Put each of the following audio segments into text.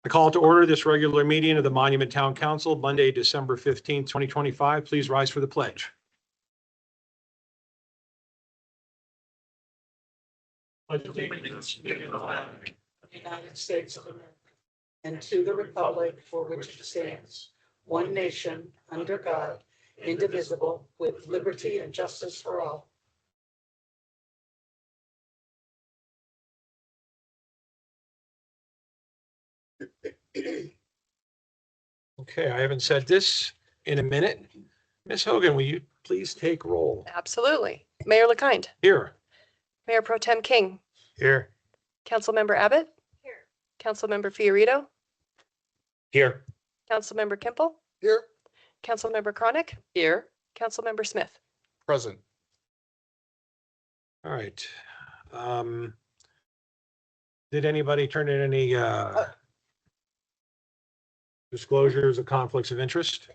I call to order this regular meeting of the Monument Town Council, Monday, December 15th, 2025. Please rise for the pledge. Pledge allegiance to the flag of the United States of America and to the republic for which it stands, one nation, under God, indivisible, with liberty and justice for all. Okay, I haven't said this in a minute. Ms. Hogan, will you please take roll? Absolutely. Mayor LeKind, Here. Mayor Pro Tem King, Here. Councilmember Abbott, Here. Councilmember Fiorito, Here. Councilmember Kimple, Here. Councilmember Chronic, here, Councilmember Smith. Present. All right. Did anybody turn in any disclosures of conflicts of interest?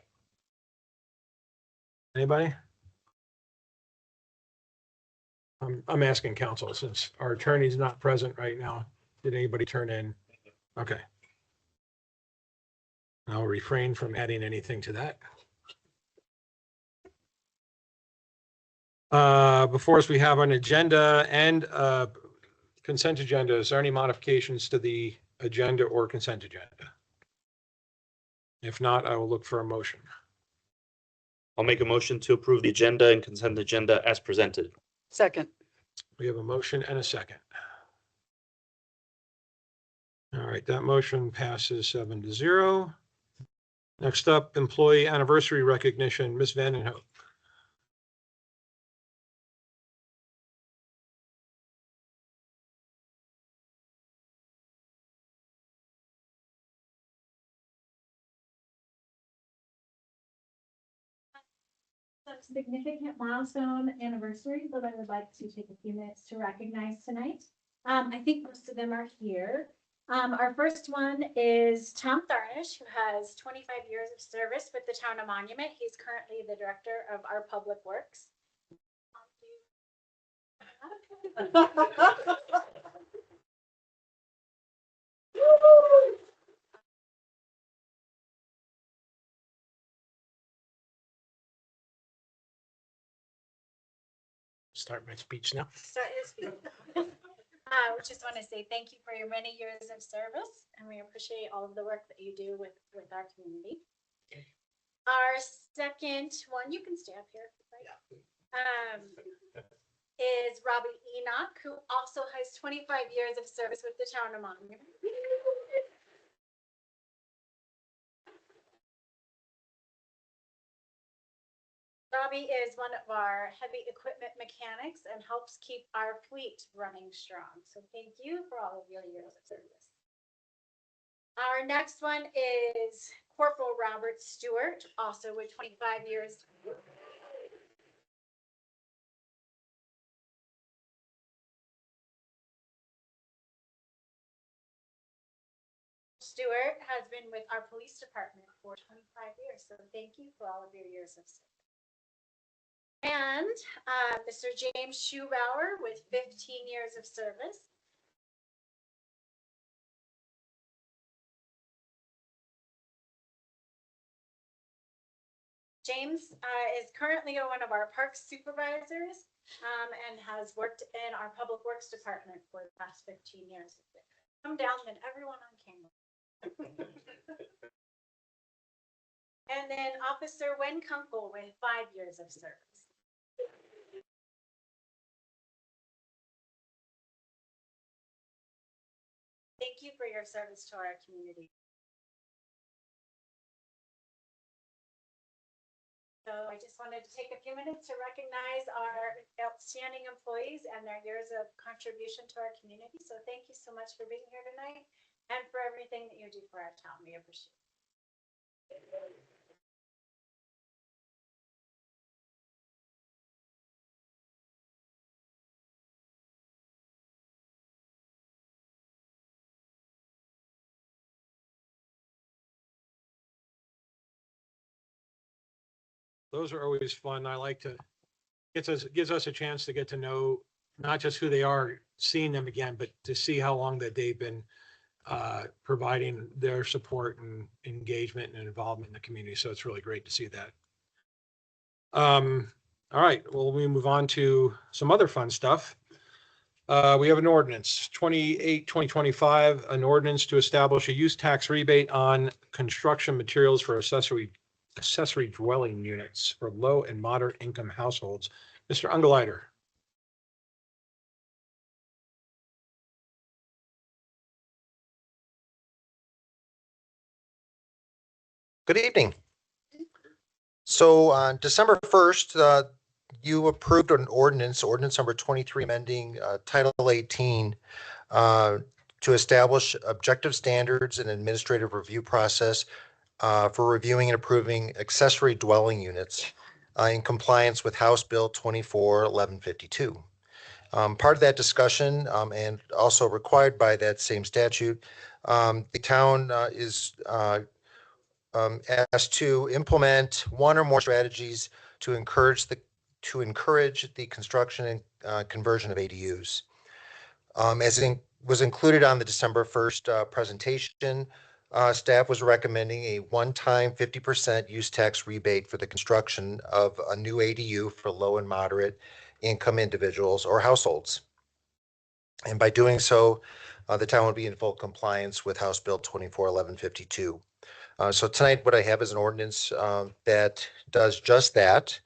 Anybody? I'm asking council since our attorney's not present right now. Did anybody turn in? Okay. I'll refrain from adding anything to that. Before us, we have an agenda and consent agenda. Is there any modifications to the agenda or consent agenda? If not, I will look for a motion. I'll make a motion to approve the agenda and consent agenda as presented. Second. We have a motion and a second. All right, that motion passes 7-0. Next up, employee anniversary recognition, Ms. Vandenhoek. Some significant milestone anniversaries that I would like to take a few minutes to recognize tonight. I think most of them are here. Our first one is Tom Tharnish, who has 25 years of service with the town of Monument. He's currently the director of our public works. Start my speech now. We just want to say thank you for your many years of service, and we appreciate all of the work that you do with our community. Our second one, you can stay up here, right? Is Robbie Enoch, who also has 25 years of service with the town of Monument. Robbie is one of our heavy equipment mechanics and helps keep our fleet running strong. So thank you for all of your years of service. Our next one is Corporal Robert Stewart, also with 25 years. Stewart has been with our police department for 25 years. So thank you for all of your years of service. And Mr. James Schubauer with 15 years of service. James is currently one of our parks supervisors and has worked in our public works department for the past 15 years. Come down and everyone on camera. And then Officer Wen Kunkel with 5 years of service. Thank you for your service to our community. So I just wanted to take a few minutes to recognize our outstanding employees and their years of contribution to our community. So thank you so much for being here tonight and for everything that you do for our town. We appreciate it. Those are always fun. I like to, gives us a chance to get to know not just who they are, seeing them again, but to see how long that they've been providing their support and engagement and involvement in the community. So it's really great to see that. All right, well, we move on to some other fun stuff. We have an ordinance, 2025, an ordinance to establish a use tax rebate on construction materials for accessory dwelling units for low and moderate income households. Mr. Ungelleider. Good evening. So on December 1st, you approved an ordinance number 23, amending Title 18 to establish objective standards and administrative review process for reviewing and approving accessory dwelling units in compliance with House Bill 24-1152. Part of that discussion and also required by that same statute, the town is asked to implement one or more strategies to encourage the construction and conversion of ADUs. Was included on the December 1st presentation, staff was recommending a one-time 50% use tax rebate for the construction of a new ADU for low and moderate income individuals or households. And by doing so, the town would be in full compliance with House Bill 24-1152. So tonight, what I have is an ordinance that does just that.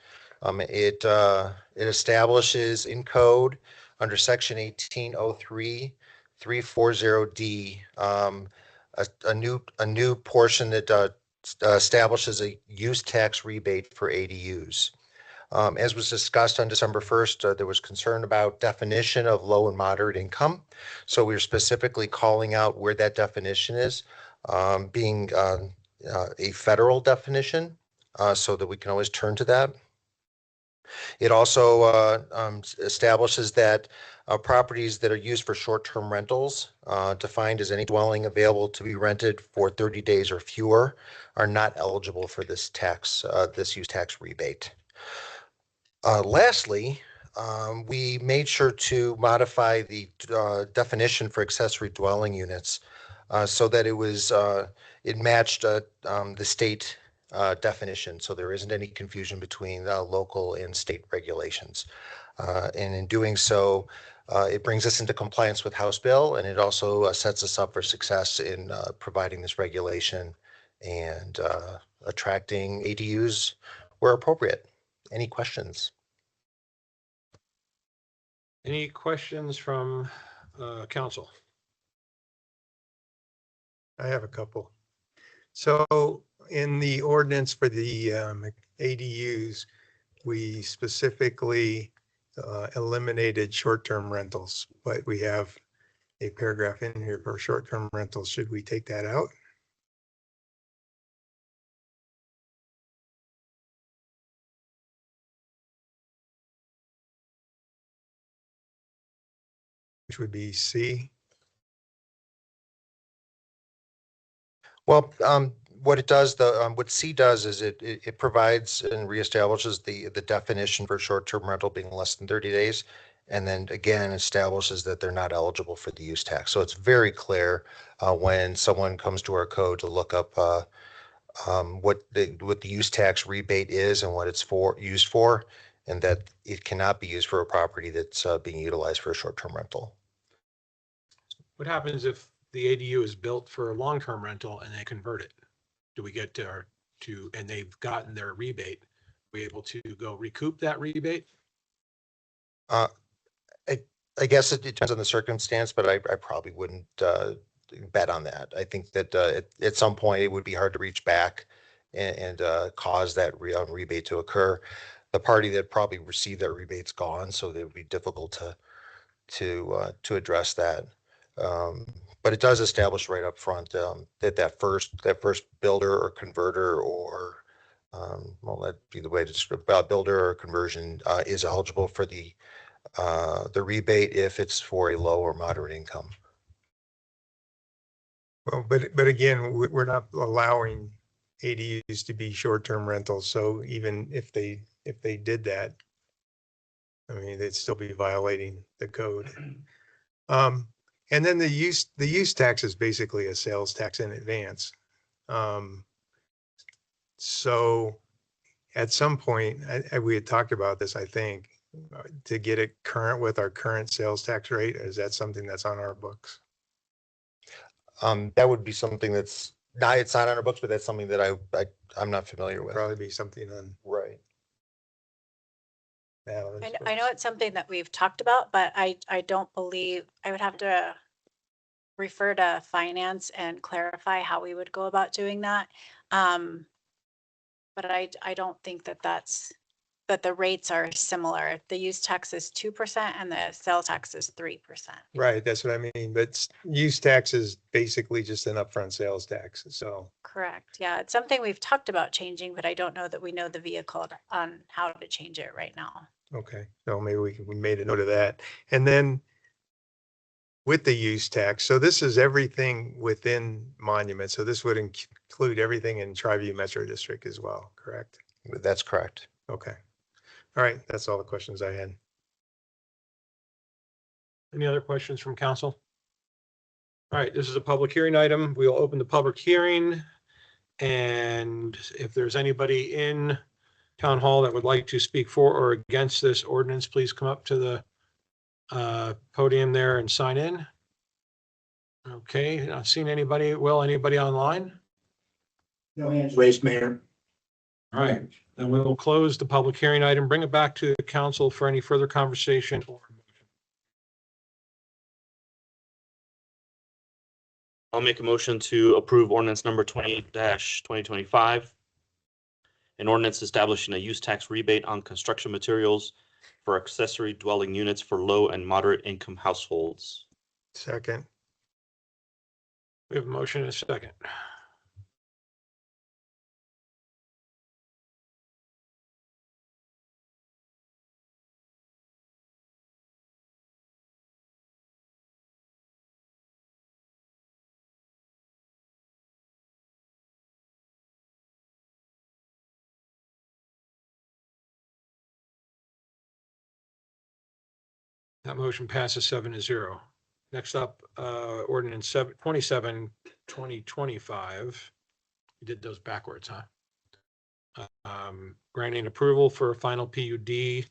It establishes in code under Section 1803 340D a new portion that establishes a use tax rebate for ADUs. As was discussed on December 1st, there was concern about definition of low and moderate income. So we are specifically calling out where that definition is, being a federal definition, so that we can always turn to that. It also establishes that properties that are used for short-term rentals, defined as any dwelling available to be rented for 30 days or fewer, are not eligible for this use tax rebate. Lastly, we made sure to modify the definition for accessory dwelling units so that it matched the state definition, so there isn't any confusion between local and state regulations. And in doing so, it brings us into compliance with House Bill, and it also sets us up for success in providing this regulation and attracting ADUs where appropriate. Any questions? Any questions from council? I have a couple. So in the ordinance for the ADUs, we specifically eliminated short-term rentals, but we have a paragraph in here for short-term rentals. Should we take that out? Which would be C. Well, what it does, what C does is it provides and reestablishes the definition for short-term rental being less than 30 days. And then again, establishes that they're not eligible for the use tax. So it's very clear when someone comes to our code to look up what the use tax rebate is and what it's used for, and that it cannot be used for a property that's being utilized for a short-term rental. What happens if the ADU is built for a long-term rental and they convert it? Do we get and they've gotten their rebate, are we able to go recoup that rebate? I guess it depends on the circumstance, but I probably wouldn't bet on that. I think that at some point it would be hard to reach back and cause that rebate to occur. The party that probably received that rebate's gone, so it would be difficult to address that. But it does establish right up front that first builder or converter or well, that'd be the way to describe builder or conversion is eligible for the rebate if it's for a low or moderate income. Well, but again, we're not allowing ADUs to be short-term rentals. So even if they did that, I mean, they'd still be violating the code. And then the use tax is basically a sales tax in advance. So at some point, we had talked about this, I think, to get it current with our current sales tax rate. Is that something that's on our books? That would be something it's not on our books, but that's something that I'm not familiar with. Probably be something on Right. Alan's I know books. it's something that we've talked about, but I don't believe, I would have to refer to finance and clarify how we would go about doing that. But I don't think that that the rates are similar. The use tax is 2% and the sales tax is 3%. Right, that's what I mean, but use tax is basically just an upfront sales tax, so. Correct. Yeah, it's something we've talked about changing, but I don't know that we know the vehicle on how to change it right now. Okay, so maybe we made a note of that. And then with the use tax, so this is everything within Monument. So this would include everything in Tri-View Metro District as well, correct? That's correct. Okay. All right, that's all the questions I had. Any other questions from council? All right, this is a public hearing item. We'll open the public hearing. And if there's anybody in town hall that would like to speak for or against this ordinance, please come up to the podium there and sign in. Okay, not seeing anybody. Will, anybody online? No hands raised, Mayor. All right, then we will close the public hearing item, bring it back to the council for any further conversation or motion. I'll make a motion to approve ordinance number 20-2025. An ordinance establishing a use tax rebate on construction materials for accessory dwelling units for low and moderate income households. Second, We have a motion and a second. That motion passes 7-0. Next up, ordinance 2025. You did those backwards, huh? Granting approval for a final PUD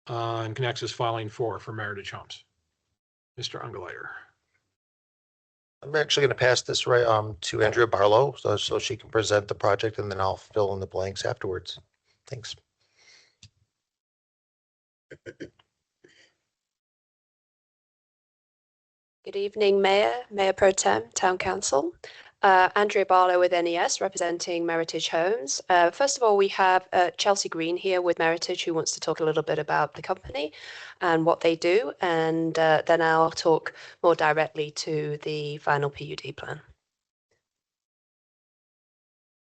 on Connexus filing 4 for Meritage Homes. Mr. Ungeleiter. I'm actually going to pass this right to Andrea Barlow so she can present the project and then I'll fill in the blanks afterwards. Thanks. Good evening, Mayor Pro Tem, Town Council. Andrea Barlow with NES representing Meritage Homes. First of all, we have Chelsea Green here with Meritage who wants to talk a little bit about the company and what they do. And then I'll talk more directly to the final PUD plan.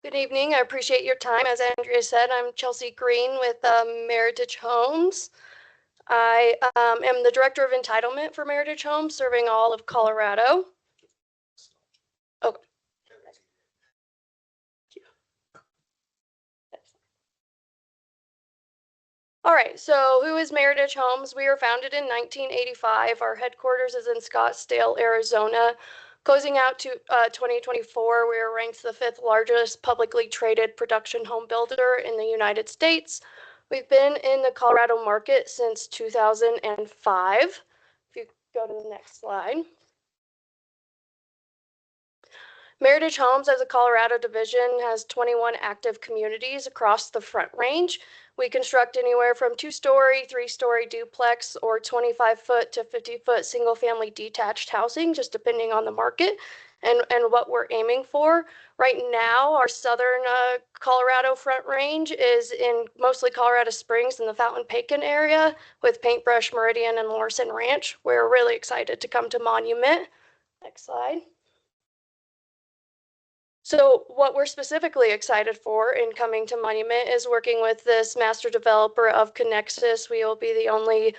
Good evening. I appreciate your time. As Andrea said, I'm Chelsea Green with Meritage Homes. I am the Director of Entitlement for Meritage Homes, serving all of Colorado. Okay. All right, so who is Meritage Homes? We were founded in 1985. Our headquarters is in Scottsdale, Arizona. Closing out to 2024, we are ranked the 5th largest publicly traded production home builder in the United States. We've been in the Colorado market since 2005. If you go to the next slide. Meritage Homes as a Colorado division has 21 active communities across the Front Range. We construct anywhere from 2-story, 3-story duplex or 25-foot to 50-foot single-family detached housing, just depending on the market and what we're aiming for. Right now, our southern Colorado Front Range is in mostly Colorado Springs and the Fountain-Pecos area with Paintbrush, Meridian, and Lorson Ranch. We're really excited to come to Monument. Next slide. So what we're specifically excited for in coming to Monument is working with this master developer of Connexus. We will be the only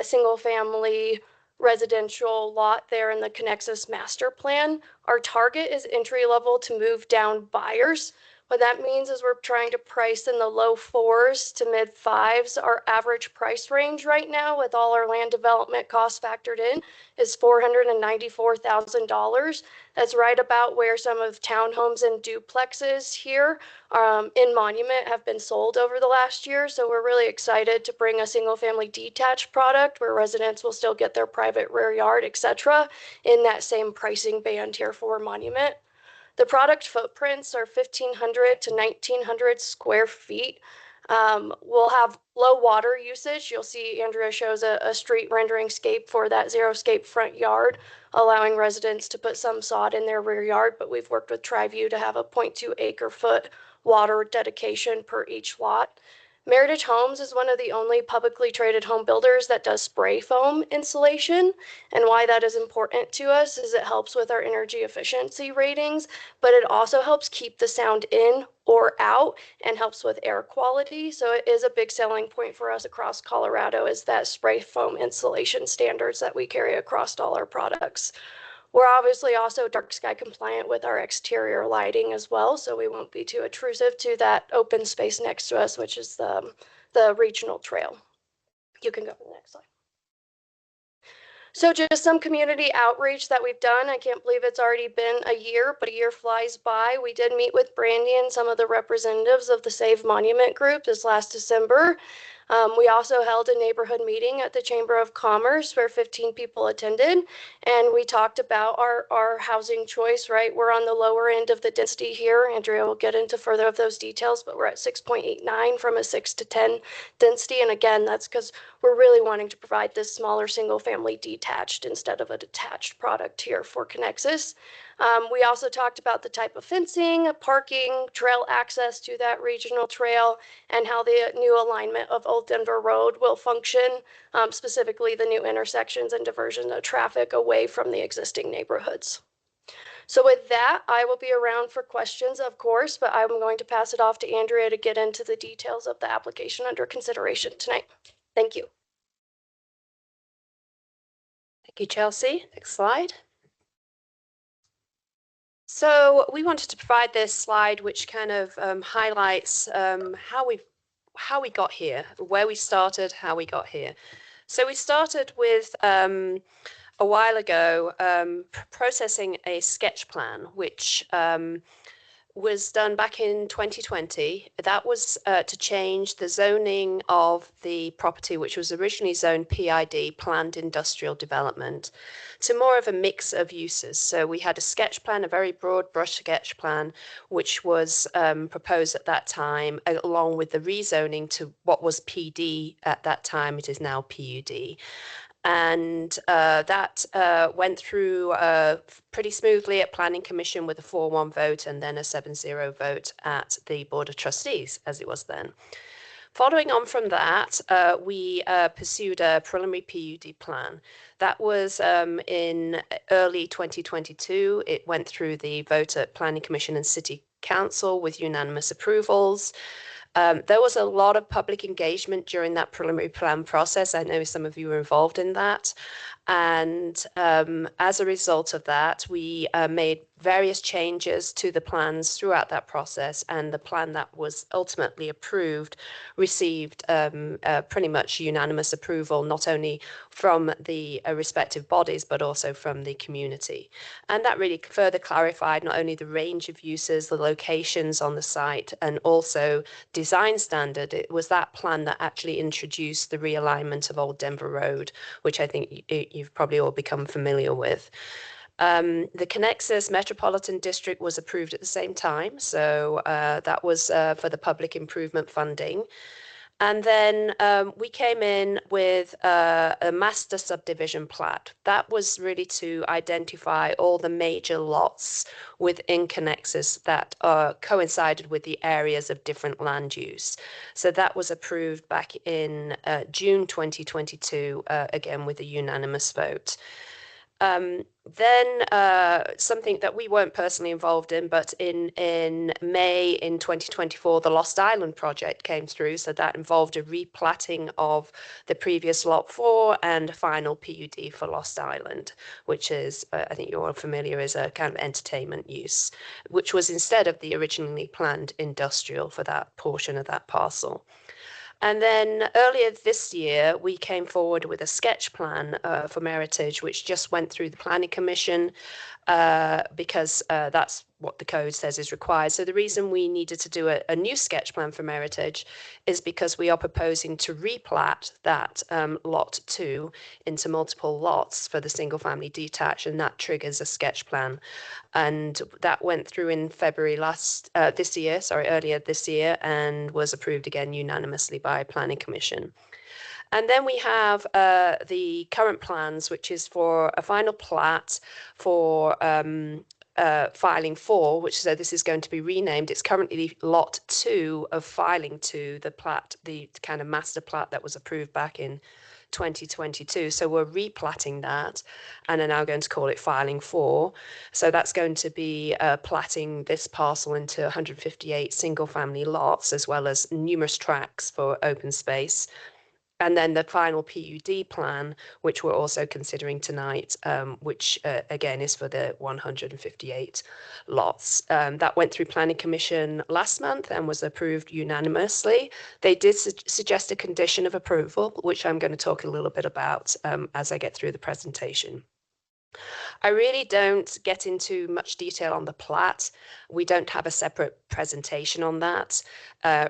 single family residential lot there in the Connexus master plan. Our target is entry level to move down buyers. What that means is we're trying to price in the low 4s to mid 5s. Our average price range right now, with all our land development costs factored in, is $494,000. That's right about where some of townhomes and duplexes here in Monument have been sold over the last year. So we're really excited to bring a single family detached product where residents will still get their private rear yard, etc., in that same pricing band here for Monument. The product footprints are 1,500 to 1,900 square feet. We'll have low water usage. You'll see Andrea shows a street rendering scape for that xeriscape front yard, allowing residents to put some sod in their rear yard, but we've worked with TriView to have a 0.2 acre foot water dedication per each lot. Meritage Homes is one of the only publicly traded home builders that does spray foam insulation. And why that is important to us is it helps with our energy efficiency ratings, but it also helps keep the sound in or out and helps with air quality. So it is a big selling point for us across Colorado is that spray foam insulation standards that we carry across all our products. We're obviously also dark sky compliant with our exterior lighting as well, so we won't be too intrusive to that open space next to us, which is the regional trail. You can go to the next slide. So just some community outreach that we've done. I can't believe it's already been a year, but a year flies by. We did meet with Brandy and some of the representatives of the Save Monument group this last December. We also held a neighborhood meeting at the Chamber of Commerce where 15 people attended, and we talked about our housing choice, right? We're on the lower end of the density here. Andrea will get into further of those details, but we're at 6.89 from a 6 to 10 density. And again, that's because we're really wanting to provide this smaller single family detached instead of a detached product here for Connexus. We also talked about the type of fencing, parking, trail access to that regional trail, and how the new alignment of Old Denver Road will function, specifically the new intersections and diversion of traffic away from the existing neighborhoods. So with that, I will be around for questions, of course, but I'm going to pass it off to Andrea to get into the details of the application under consideration tonight. Thank you. Thank you, Chelsea. Next slide. So we wanted to provide this slide, which kind of highlights how we got here, where we started, how we got here. So we started with a while ago processing a sketch plan, which was done back in 2020. That was to change the zoning of the property, which was originally zoned PID, planned industrial development, to more of a mix of uses. So we had a sketch plan, a very broad brush sketch plan, which was proposed at that time, along with the rezoning to what was PD at that time. It is now PUD. And that went through pretty smoothly at Planning Commission with a 4-1 vote and then a 7-0 vote at the Board of Trustees, as it was then. Following on from that, we pursued a preliminary PUD plan. That was in early 2022. It went through the vote at Planning Commission and City Council with unanimous approvals. There was a lot of public engagement during that preliminary plan process. I know some of you were involved in that. And as a result of that, we made various changes to the plans throughout that process. And the plan that was ultimately approved received pretty much unanimous approval, not only from the respective bodies, but also from the community. And that really further clarified not only the range of uses, the locations on the site, and also design standard. It was that plan that actually introduced the realignment of Old Denver Road, which I think you've probably all become familiar with. The Connexus Metropolitan District was approved at the same time. So that was for the public improvement funding. And then we came in with a master subdivision plat. That was really to identify all the major lots within Connexus that coincided with the areas of different land use. So that was approved back in June 2022, again with a unanimous vote. Then something that we weren't personally involved in, but in May in 2024, the Lost Island project came through. So that involved a replatting of the previous Lot 4 and a final PUD for Lost Island, which is, I think you're all familiar, is a kind of entertainment use, which was instead of the originally planned industrial for that portion of that parcel. And then earlier this year, we came forward with a sketch plan for Meritage, which just went through the Planning Commission because that's what the code says is required. So the reason we needed to do a new sketch plan for Meritage is because we are proposing to replat that Lot 2 into multiple lots for the single family detached, and that triggers a sketch plan. And that went through in February earlier this year, and was approved again unanimously by Planning Commission. And then we have the current plans, which is for a final plat for filing 4, which so this is going to be renamed. It's currently Lot 2 of filing 2, the plat, the kind of master plat that was approved back in 2022. So we're replatting that and are now going to call it filing 4. So that's going to be platting this parcel into 158 single family lots, as well as numerous tracts for open space. And then the final PUD plan, which we're also considering tonight, which again is for the 158 lots. That went through Planning Commission last month and was approved unanimously. They did suggest a condition of approval, which I'm going to talk a little bit about as I get through the presentation. I really don't get into much detail on the plat. We don't have a separate presentation on that.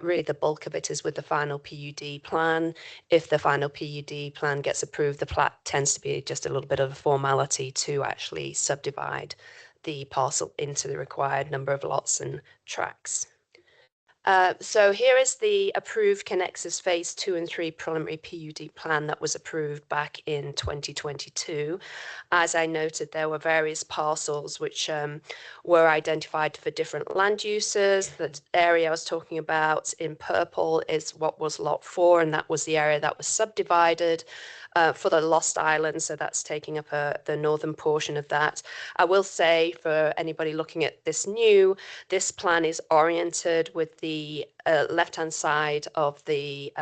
Really, the bulk of it is with the final PUD plan. If the final PUD plan gets approved, the plat tends to be just a little bit of a formality to actually subdivide the parcel into the required number of lots and tracts. So here is the approved Connexus Phase 2 and 3 preliminary PUD plan that was approved back in 2022. As I noted, there were various parcels which were identified for different land uses. The area I was talking about in purple is what was Lot 4, and that was the area that was subdivided for the Lost Island, so that's taking up the northern portion of that. I will say, for anybody looking at this plan is oriented with the left-hand side of the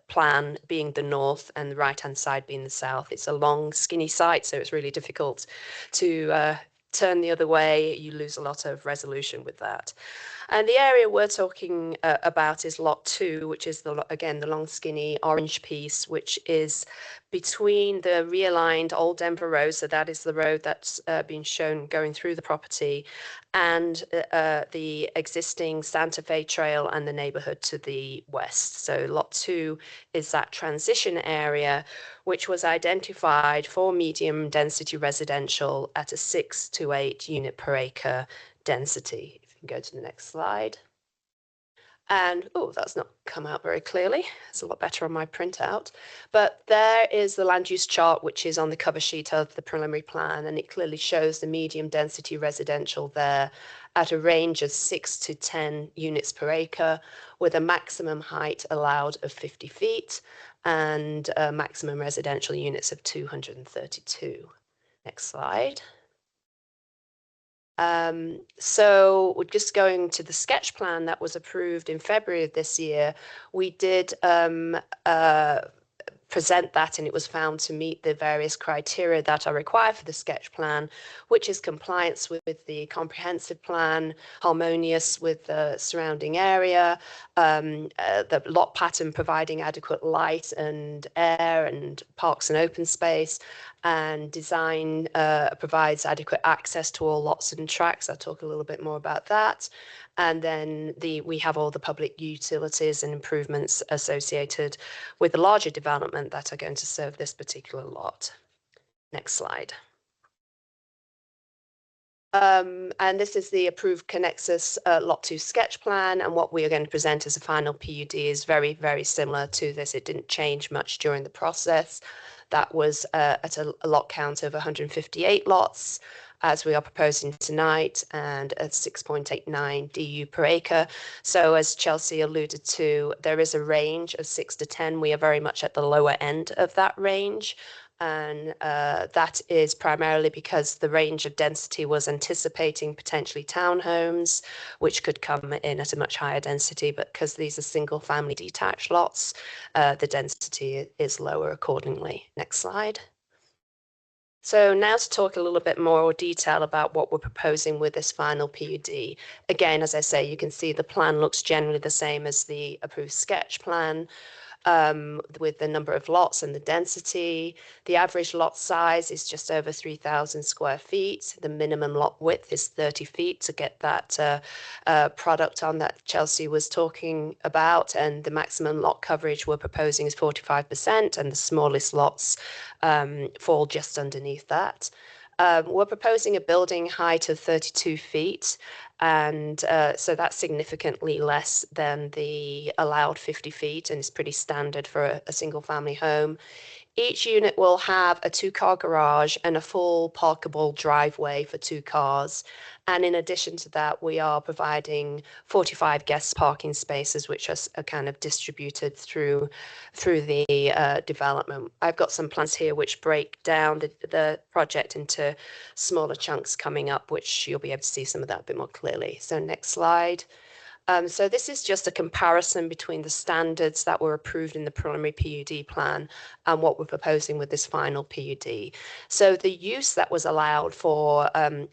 plan being the north and the right-hand side being the south. It's a long, skinny site, so it's really difficult to turn the other way. You lose a lot of resolution with that. And the area we're talking about is Lot 2, which is, again, the long, skinny orange piece, which is between the realigned Old Denver Road, so that is the road that's been shown going through the property, and the existing Santa Fe Trail and the neighborhood to the west. So Lot 2 is that transition area, which was identified for medium density residential at a 6 to 8 unit per acre density. If you can go to the next slide. And, oh, that's not come out very clearly. It's a lot better on my printout. But there is the land use chart, which is on the cover sheet of the preliminary plan, and it clearly shows the medium density residential there at a range of 6 to 10 units per acre, with a maximum height allowed of 50 feet and maximum residential units of 232. Next slide. So we're just going to the sketch plan that was approved in February of this year. We did present that, and it was found to meet the various criteria that are required for the sketch plan, which is compliance with the comprehensive plan, harmonious with the surrounding area, the lot pattern providing adequate light and air and parks and open space, and design provides adequate access to all lots and tracks. I'll talk a little bit more about that. And then we have all the public utilities and improvements associated with the larger development that are going to serve this particular lot. Next slide. And this is the approved Connexus Lot 2 sketch plan, and what we are going to present as a final PUD is very, very similar to this. It didn't change much during the process. That was at a lot count of 158 lots, as we are proposing tonight, and at 6.89 DU per acre. So as Chelsea alluded to, there is a range of 6 to 10. We are very much at the lower end of that range. And that is primarily because the range of density was anticipating potentially townhomes, which could come in at a much higher density, but because these are single family detached lots, the density is lower accordingly. Next slide. So now to talk a little bit more detail about what we're proposing with this final PUD. Again, as I say, you can see the plan looks generally the same as the approved sketch plan, with the number of lots and the density. The average lot size is just over 3,000 square feet. The minimum lot width is 30 feet to get that product on that Chelsea was talking about. And the maximum lot coverage we're proposing is 45%, and the smallest lots fall just underneath that. We're proposing a building height of 32 feet, and so that's significantly less than the allowed 50 feet, and it's pretty standard for a single family home. Each unit will have a 2-car garage and a full parkable driveway for 2 cars. And in addition to that, we are providing 45 guest parking spaces, which are kind of distributed through the development. I've got some plans here which break down the project into smaller chunks coming up, which you'll be able to see some of that a bit more clearly. So next slide. So this is just a comparison between the standards that were approved in the preliminary PUD plan and what we're proposing with this final PUD. So the use that was allowed for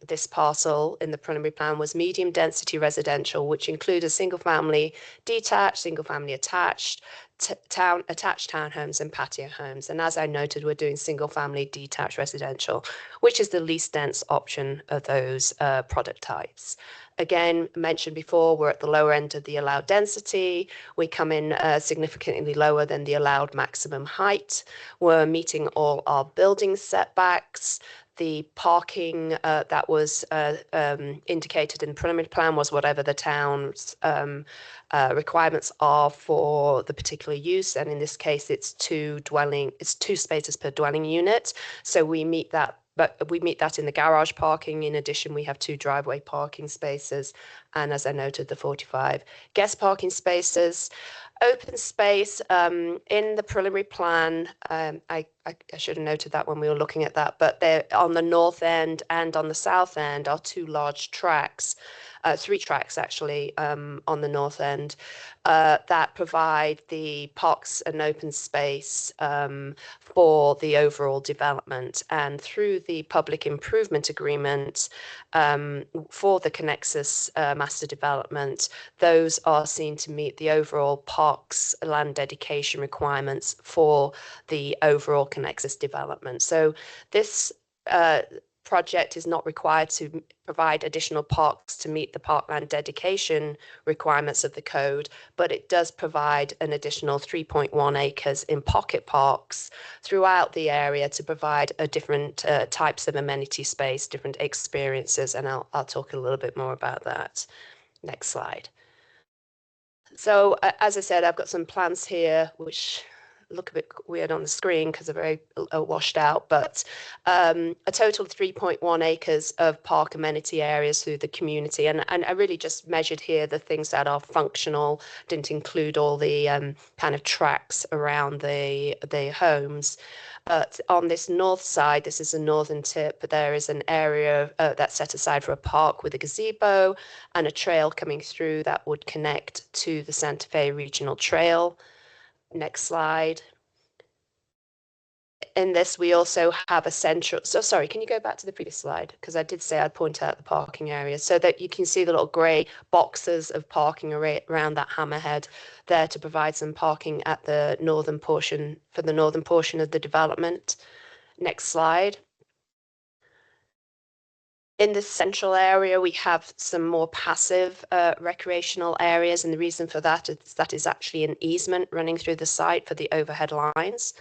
this parcel in the preliminary plan was medium density residential, which included single family detached, single family attached, attached townhomes and patio homes. And as I noted, we're doing single family detached residential, which is the least dense option of those product types. Again, mentioned before, we're at the lower end of the allowed density. We come in significantly lower than the allowed maximum height. We're meeting all our building setbacks. The parking that was indicated in the preliminary plan was whatever the town's requirements are for the particular use. And in this case, it's 2 spaces per dwelling unit. So we meet that. But we meet that in the garage parking. In addition, we have 2 driveway parking spaces. And as I noted, the 45 guest parking spaces. Open space in the preliminary plan, I should have noted that when we were looking at that, but they're on the north end and on the south end are 2 large tracks, 3 tracks actually on the north end that provide the parks and open space for the overall development. And through the public improvement agreement for the Connexus master development, those are seen to meet the overall parks land dedication requirements for the overall Connexus development. So this project is not required to provide additional parks to meet the parkland dedication requirements of the code, but it does provide an additional 3.1 acres in pocket parks throughout the area to provide a different types of amenity space, different experiences, and I'll talk a little bit more about that. Next slide. So as I said, I've got some plans here which look a bit weird on the screen because they're very washed out, but a total of 3.1 acres of park amenity areas through the community. And I really just measured here the things that are functional, didn't include all the kind of tracks around the homes. But on this north side, this is a northern tip, there is an area that's set aside for a park with a gazebo and a trail coming through that would connect to the Santa Fe Regional Trail. Next slide. In this, we also have a central, so sorry, can you go back to the previous slide? Because I did say I'd point out the parking area so that you can see the little grey boxes of parking around that hammerhead there to provide some parking at the northern portion, for the northern portion of the development. Next slide. In the central area, we have some more passive recreational areas, and the reason for that is actually an easement running through the site for the overhead lines.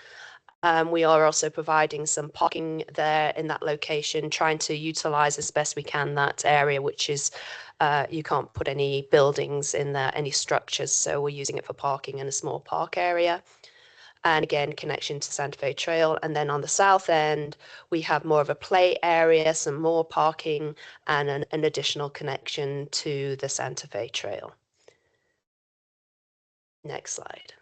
We are also providing some parking there in that location, trying to utilize as best we can that area, which is you can't put any buildings in there, any structures, so we're using it for parking in a small park area. And again, connection to Santa Fe Trail. And then on the south end, we have more of a play area, some more parking, and an additional connection to the Santa Fe Trail. Next slide.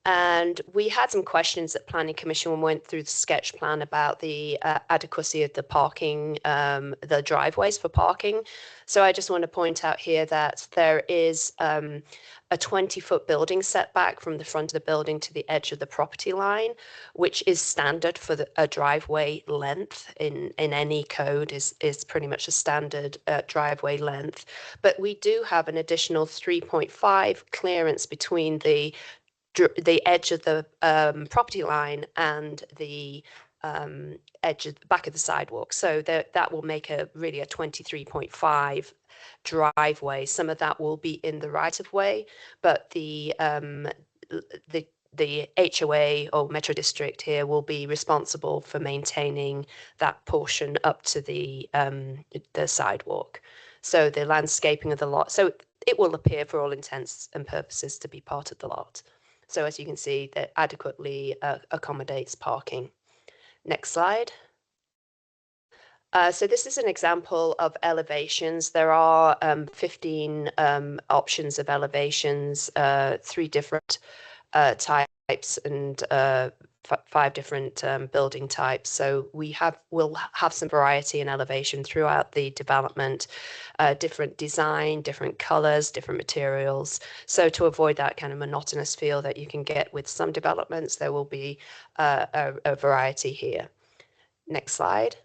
And we had some questions at Planning Commission when we went through the sketch plan about the adequacy of the parking, the driveways for parking. So I just want to point out here that there is a 20-foot building setback from the front of the building to the edge of the property line, which is standard for a driveway length in any code is pretty much a standard driveway length. But we do have an additional 3.5 clearance between the edge of the property line and the edge of the back of the sidewalk. So that will make really a 23.5 driveway. Some of that will be in the right of way, but the HOA or Metro District here will be responsible for maintaining that portion up to the sidewalk. So the landscaping of the lot, so it will appear for all intents and purposes to be part of the lot. So as you can see, that adequately accommodates parking. Next slide. So this is an example of elevations. There are 15 options of elevations, 3 different types and 5 different building types. So we'll have some variety in elevation throughout the development, different design, different colors, different materials. So to avoid that kind of monotonous feel that you can get with some developments, there will be a variety here. Next slide.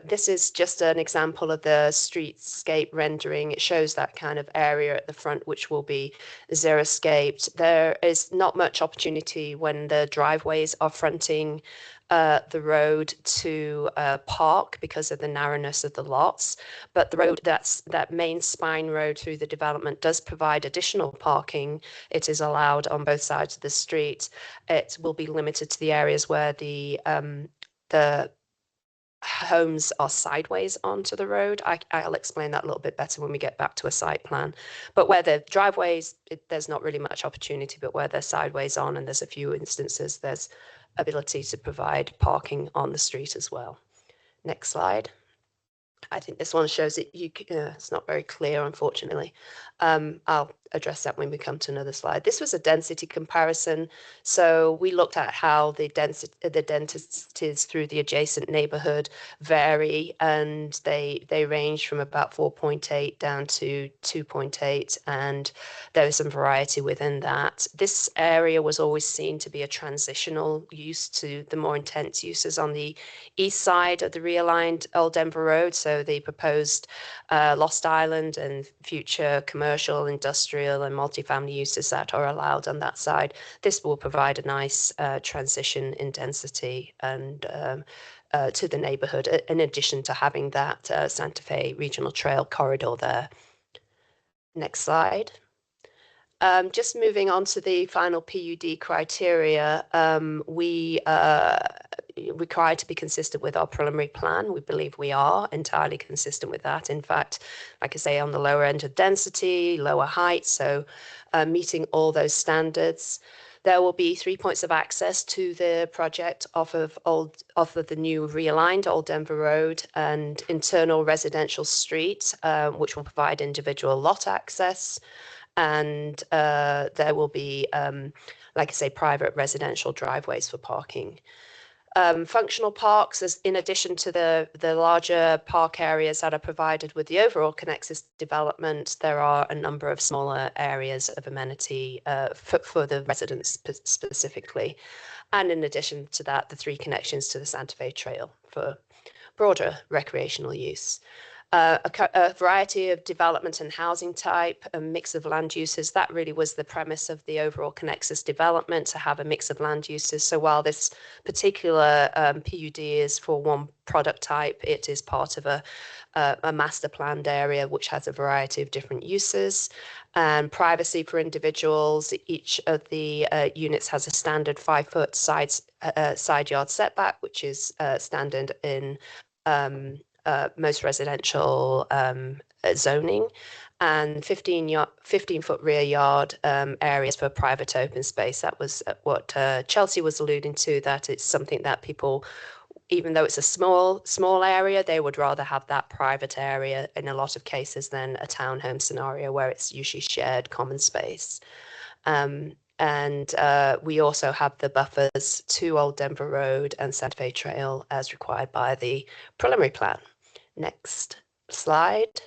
This is just an example of the streetscape rendering. It shows that kind of area at the front, which will be xeriscaped. There is not much opportunity when the driveways are fronting the road to park because of the narrowness of the lots. But the road, that main spine road through the development, does provide additional parking. It is allowed on both sides of the street. It will be limited to the areas where the homes are sideways onto the road. I'll explain that a little bit better when we get back to a site plan. But where the driveways, there's not really much opportunity, but where they're sideways on, and there's a few instances, there's ability to provide parking on the street as well. Next slide. I think this one shows it. It's not very clear, unfortunately. I'll address that when we come to another slide. This was a density comparison. So we looked at how the densities through the adjacent neighborhood vary, and they range from about 4.8 down to 2.8, and there is some variety within that. This area was always seen to be a transitional use to the more intense uses on the east side of the realigned Old Denver Road. So the proposed Lost Island and future commercial, industrial, and multifamily uses that are allowed on that side. This will provide a nice transition in density and to the neighborhood, in addition to having that Santa Fe Regional Trail corridor there. Next slide. Just moving on to the final PUD criteria, we required to be consistent with our preliminary plan. We believe we are entirely consistent with that. In fact, like I say, on the lower end of density, lower height, so meeting all those standards. There will be 3 points of access to the project off of the new realigned Old Denver Road and internal residential street, which will provide individual lot access. And there will be, like I say, private residential driveways for parking. Functional parks, as in addition to the larger park areas that are provided with the overall Connexus development, there are a number of smaller areas of amenity for the residents specifically. And in addition to that, the 3 connections to the Santa Fe Trail for broader recreational use. A variety of development and housing type, a mix of land uses. That really was the premise of the overall Connexus development, to have a mix of land uses. So while this particular PUD is for one product type, it is part of a master planned area which has a variety of different uses. And privacy for individuals. Each of the units has a standard 5-foot side yard setback, which is standard in most residential zoning, and 15-foot rear yard areas for private open space. That was what Chelsea was alluding to, that it's something that people, even though it's a small area, they would rather have that private area in a lot of cases than a townhome scenario where it's usually shared common space. And we also have the buffers to Old Denver Road and Santa Fe Trail as required by the preliminary plan. Next slide.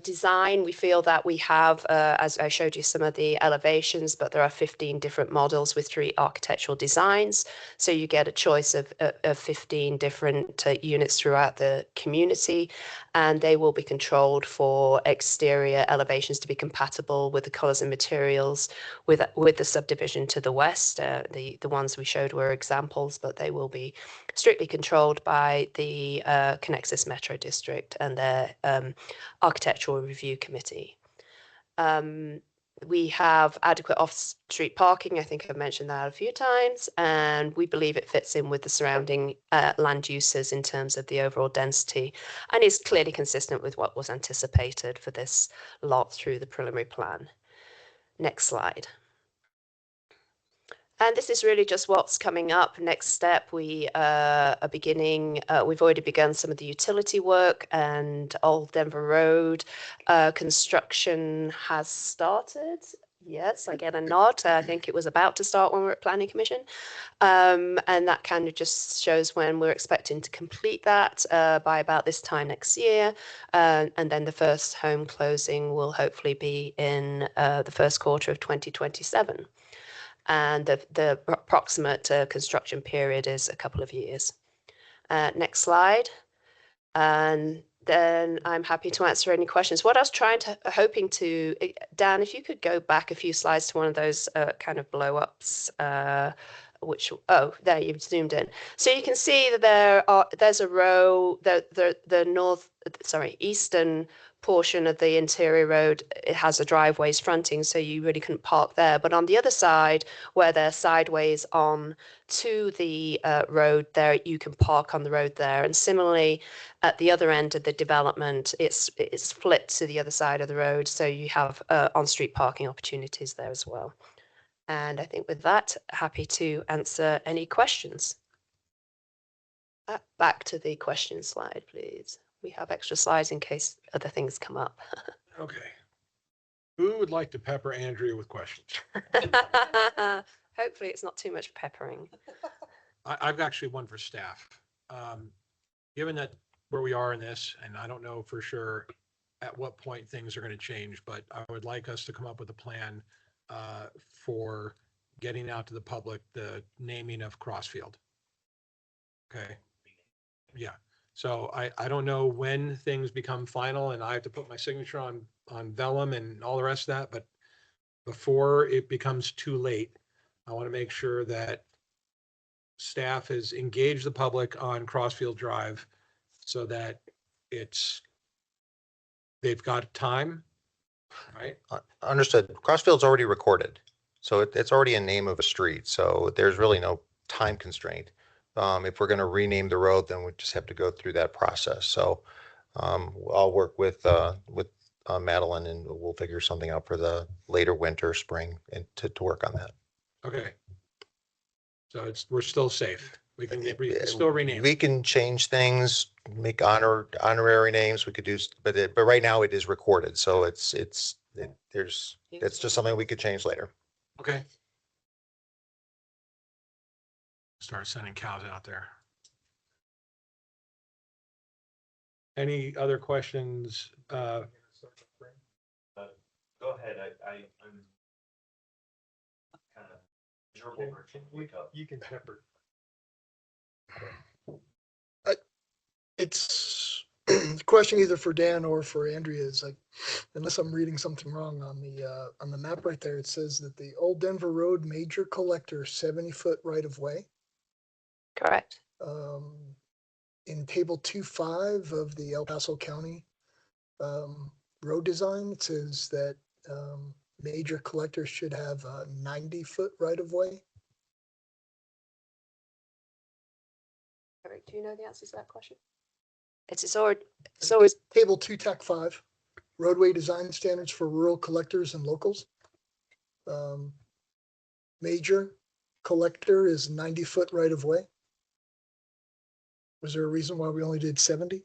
Design, we feel that we have, as I showed you some of the elevations, but there are 15 different models with 3 architectural designs. So you get a choice of 15 different units throughout the community, and they will be controlled for exterior elevations to be compatible with the colors and materials with the subdivision to the west. The ones we showed were examples, but they will be strictly controlled by the Connexus Metro District and their Architectural Review Committee. We have adequate off-street parking. I think I've mentioned that a few times, and we believe it fits in with the surrounding land uses in terms of the overall density and is clearly consistent with what was anticipated for this lot through the preliminary plan. Next slide. And this is really just what's coming up. Next step, we are beginning, we've already begun some of the utility work, and Old Denver Road construction has started. Yes, I get a nod. I think it was about to start when we were at Planning Commission. And that kind of just shows when we're expecting to complete that by about this time next year. And then the first home closing will hopefully be in the first quarter of 2027. And the approximate construction period is a couple of years. Next slide. And then I'm happy to answer any questions. What I was hoping to, Dan, if you could go back a few slides to one of those kind of blow ups, oh, there, you've zoomed in. So you can see that there's a row, the eastern portion of the interior road, it has a driveways fronting, so you really couldn't park there. But on the other side, where they're sideways on to the road there, you can park on the road there. And similarly, at the other end of the development, it's flipped to the other side of the road, so you have on-street parking opportunities there as well. And I think with that, happy to answer any questions. Back to the question slide, please. We have extra slides in case other things come up. Okay. Who would like to pepper Andrea with questions? Hopefully it's not too much peppering. I've actually one for staff. Given that where we are in this, and I don't know for sure at what point things are going to change, but I would like us to come up with a plan for getting out to the public the naming of Crossfield. Okay. Yeah. So I don't know when things become final and I have to put my signature on vellum and all the rest of that, but before it becomes too late, I want to make sure that staff has engaged the public on Crossfield Drive so that they've got time, right? Understood. Crossfield's already recorded, so it's already a name of a street. So there's really no time constraint. If we're going to rename the road, then we just have to go through that process. So I'll work with Madeline, and we'll figure something out for the later winter, spring, and to work on that. Okay. So we're still safe. We can still rename. We can change things, make honorary names. We could do, but right now it is recorded. So that's just something we could change later. Okay. Start sending cows out there. Any other questions? Go ahead. I'm kind of gerbil version. You can pepper. It's a question either for Dan or for Andrea. Is like, unless I'm reading something wrong on the map right there, it says that the Old Denver Road major collector 70-foot right of way. Correct. In table 2.5 of the El Paso County road design, it says that major collectors should have a 90-foot right of way. Eric, do you know the answer to that question? It's always Table 2 TAC 5, roadway design standards for rural collectors and locals. Major collector is 90-foot right of way. Was there a reason why we only did 70?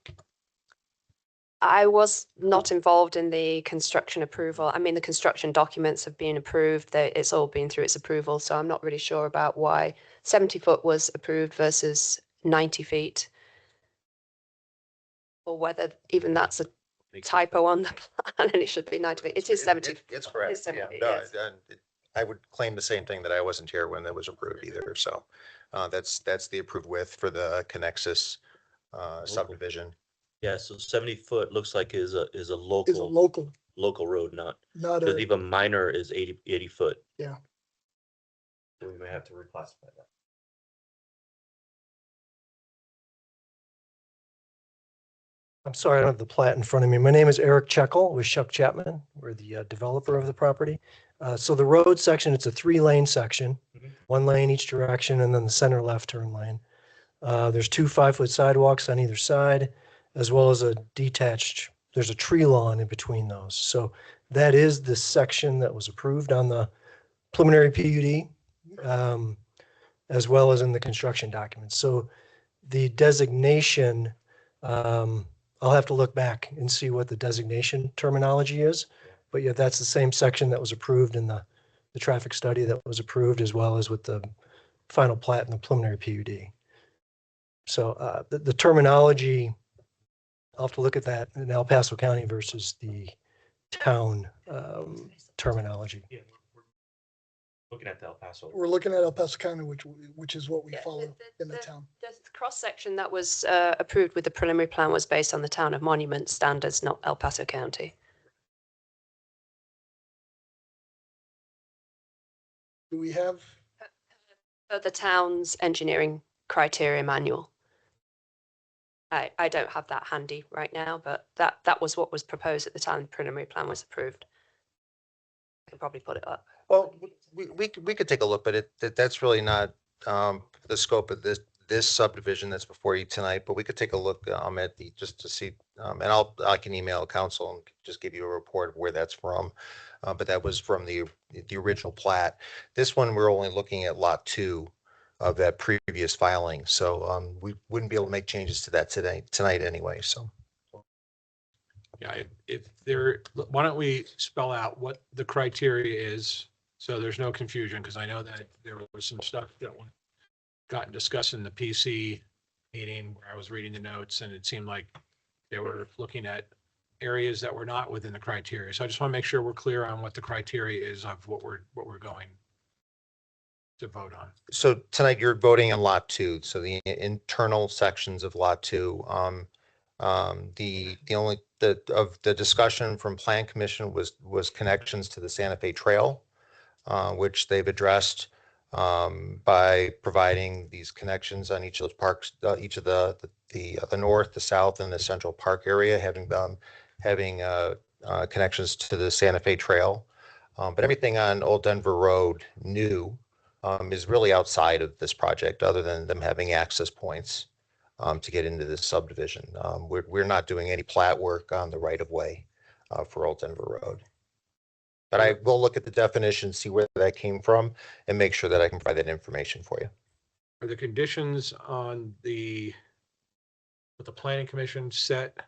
I was not involved in the construction approval. I mean, the construction documents have been approved. It's all been through its approval, so I'm not really sure about why 70 foot was approved versus 90 feet. Or whether even that's a typo on the plan and it should be 90 feet. It is 70. It's correct. It's 70 Yeah, feet, no, yes. I would claim the same thing, that I wasn't here when that was approved either. So that's the approved width for the Connexus subdivision. Yeah, so 70 foot looks like is a Is a local local, road, not, not because a, even minor is 80 foot. Yeah. So we may have to reclassify that. I'm sorry, I don't have the plat in front of me. My name is Eric Checkle with Shuck Chapman. We're the developer of the property. So the road section, it's a 3-lane section, Mhm. 1 lane each direction, and then the center left turn lane. There's 2 5-foot sidewalks on either side, as well as a detached, there's a tree lawn in between those. So that is the section that was approved on the preliminary PUD, as well as in the construction documents. So the designation, I'll have to look back and see what the designation terminology is. But yeah, that's the same section that was approved in the traffic study that was approved, as well as with the final plat and the preliminary PUD. So the terminology, I'll have to look at that in El Paso County versus the town terminology. Yeah, we're looking at the El Paso. we're looking at El Paso County, which is what we Yeah, follow in the town. The cross-section that was approved with the preliminary plan was based on the town of Monument standards, not El Paso County. Do we have, The town's engineering criteria manual. I don't have that handy right now, but that was what was proposed at the time the preliminary plan was approved. I can probably put it up. Well, we could take a look, but that's really not the scope of this subdivision that's before you tonight. But we could take a look at just to see, and I can email council and just give you a report of where that's from. But that was from the original plat. This one, we're only looking at lot 2 of that previous filing. So we wouldn't be able to make changes to that tonight anyway. So. Yeah, why don't we spell out what the criteria is, so there's no confusion, because I know that there was some stuff that got discussed in the PC meeting where I was reading the notes, and it seemed like they were looking at areas that were not within the criteria. So I just want to make sure we're clear on what the criteria is of what we're going to vote on. So tonight you're voting on lot 2. So the internal sections of lot 2. The only of the discussion from Plan Commission was connections to the Santa Fe Trail, which they've addressed by providing these connections on each of those parks, each of the north, the south, and the Central Park area, having connections to the Santa Fe Trail. But everything on Old Denver Road new is really outside of this project, other than them having access points to get into this subdivision. We're not doing any plat work on the right of way for Old Denver Road. But I will look at the definition, see where that came from, and make sure that I can provide that information for you. Are the conditions on what the planning commission set?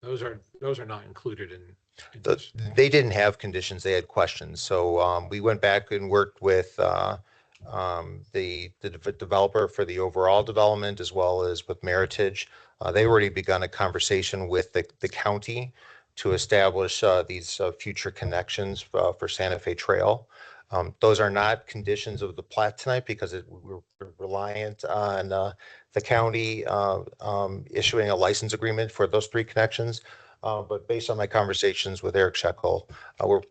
Those are not included in this. They didn't have conditions, they had questions. So we went back and worked with the developer for the overall development, as well as with Meritage. They already begun a conversation with the county to establish these future connections for Santa Fe Trail. Those are not conditions of the plat tonight, because we're reliant on the county issuing a license agreement for those 3 connections. But based on my conversations with Eric Shekel,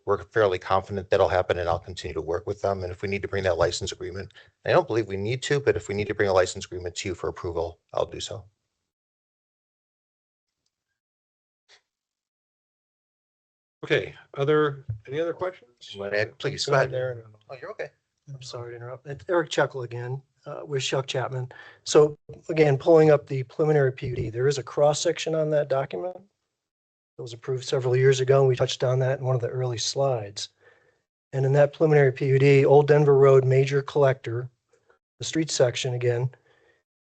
we're fairly confident that'll happen, and I'll continue to work with them. And if we need to bring that license agreement, I don't believe we need to, but if we need to bring a license agreement to you for approval, I'll do so. Okay, any other questions? Please, go Go ahead. there. Oh, you're okay. I'm sorry to interrupt. It's Eric Checkle again with Shuck Chapman. So again, pulling up the preliminary PUD, there is a cross section on that document that was approved several years ago, and we touched on that in one of the early slides. And in that preliminary PUD, Old Denver Road major collector, the street section again,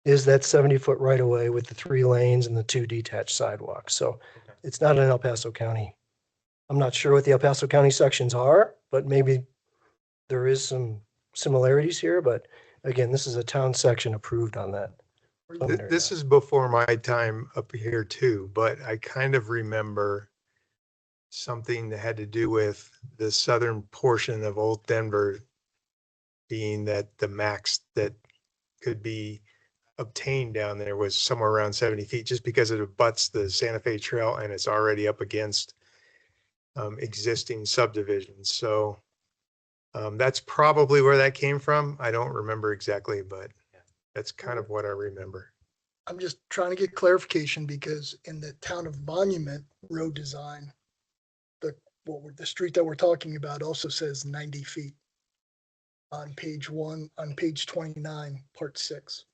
is that 70-foot right of way with the 3 lanes and the 2 detached sidewalks. So it's not an El Paso County. I'm not sure what the El Paso County sections are, but maybe there is some similarities here. But again, this is a town section approved on that. This is before my time up here too, but I kind of remember something that had to do with the southern portion of Old Denver being that the max that could be obtained down there was somewhere around 70 feet, just because it abuts the Santa Fe Trail and it's already up against existing subdivisions. So that's probably where that came from. I don't remember exactly, but that's kind of what I remember. I'm just trying to get clarification because in the town of Monument road design, the street that we're talking about also says 90 feet on page 29, part 6.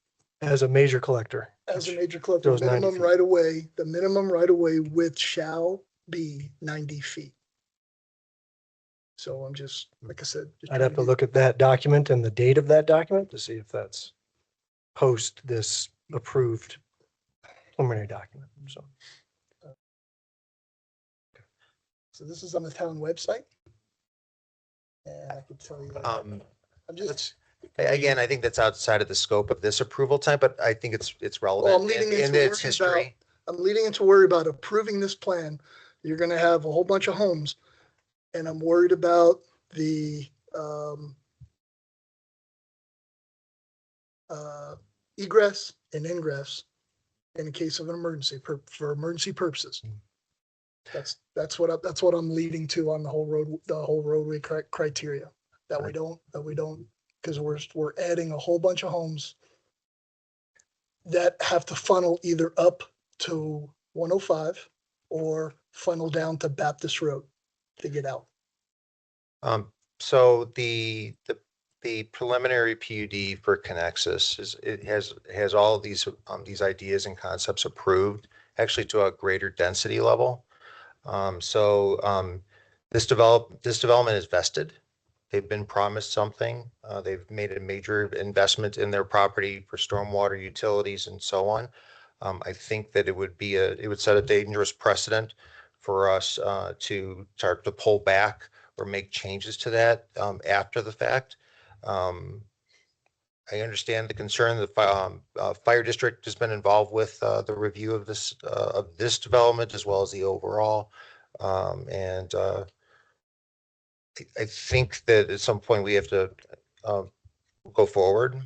As a major collector. As a major collector, Those 90 minimum feet. right of way, the minimum right of way width shall be 90 feet. So I'm just, like I said. just I'd trying have to get- look at that document and the date of that document to see if that's post this approved preliminary document. So So this is on the town website. And I could tell you, I'm just, Again, I think that's outside of the scope of this approval time, but I think it's well, I'm relevant leading in into its worry about, history. I'm leading into worry about approving this plan. You're gonna have a whole bunch of homes. And I'm worried about the egress and ingress in case of an emergency, for emergency purposes. That's what I'm leading to on the whole roadway criteria. That we don't, because we're adding a whole bunch of homes that have to funnel either up to 105 or funnel down to Baptist Road to get out. So the preliminary PUD for Connexus has all of these ideas and concepts approved, actually to a greater density level. This development is vested. They've been promised something. They've made a major investment in their property for stormwater utilities and so on. I think that it would set a dangerous precedent for us to start to pull back or make changes to that after the fact. I understand the concern. The fire district has been involved with the review of this development as well as the overall. I think that at some point we have to go forward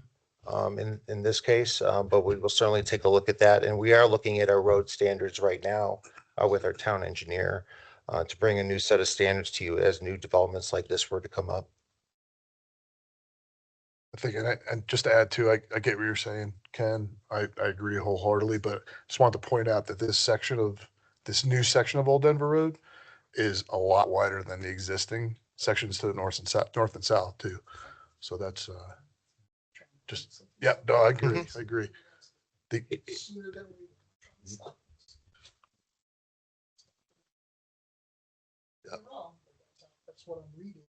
in this case, but we will certainly take a look at that. And we are looking at our road standards right now with our town engineer to bring a new set of standards to you as new developments like this were to come up. I think, and just to add to, I get what you're saying, Ken. I agree wholeheartedly, but just want to point out that this new section of Old Denver Road is a lot wider than the existing sections to the north and south too. So that's yeah, no, I agree. I agree. That's what I'm reading.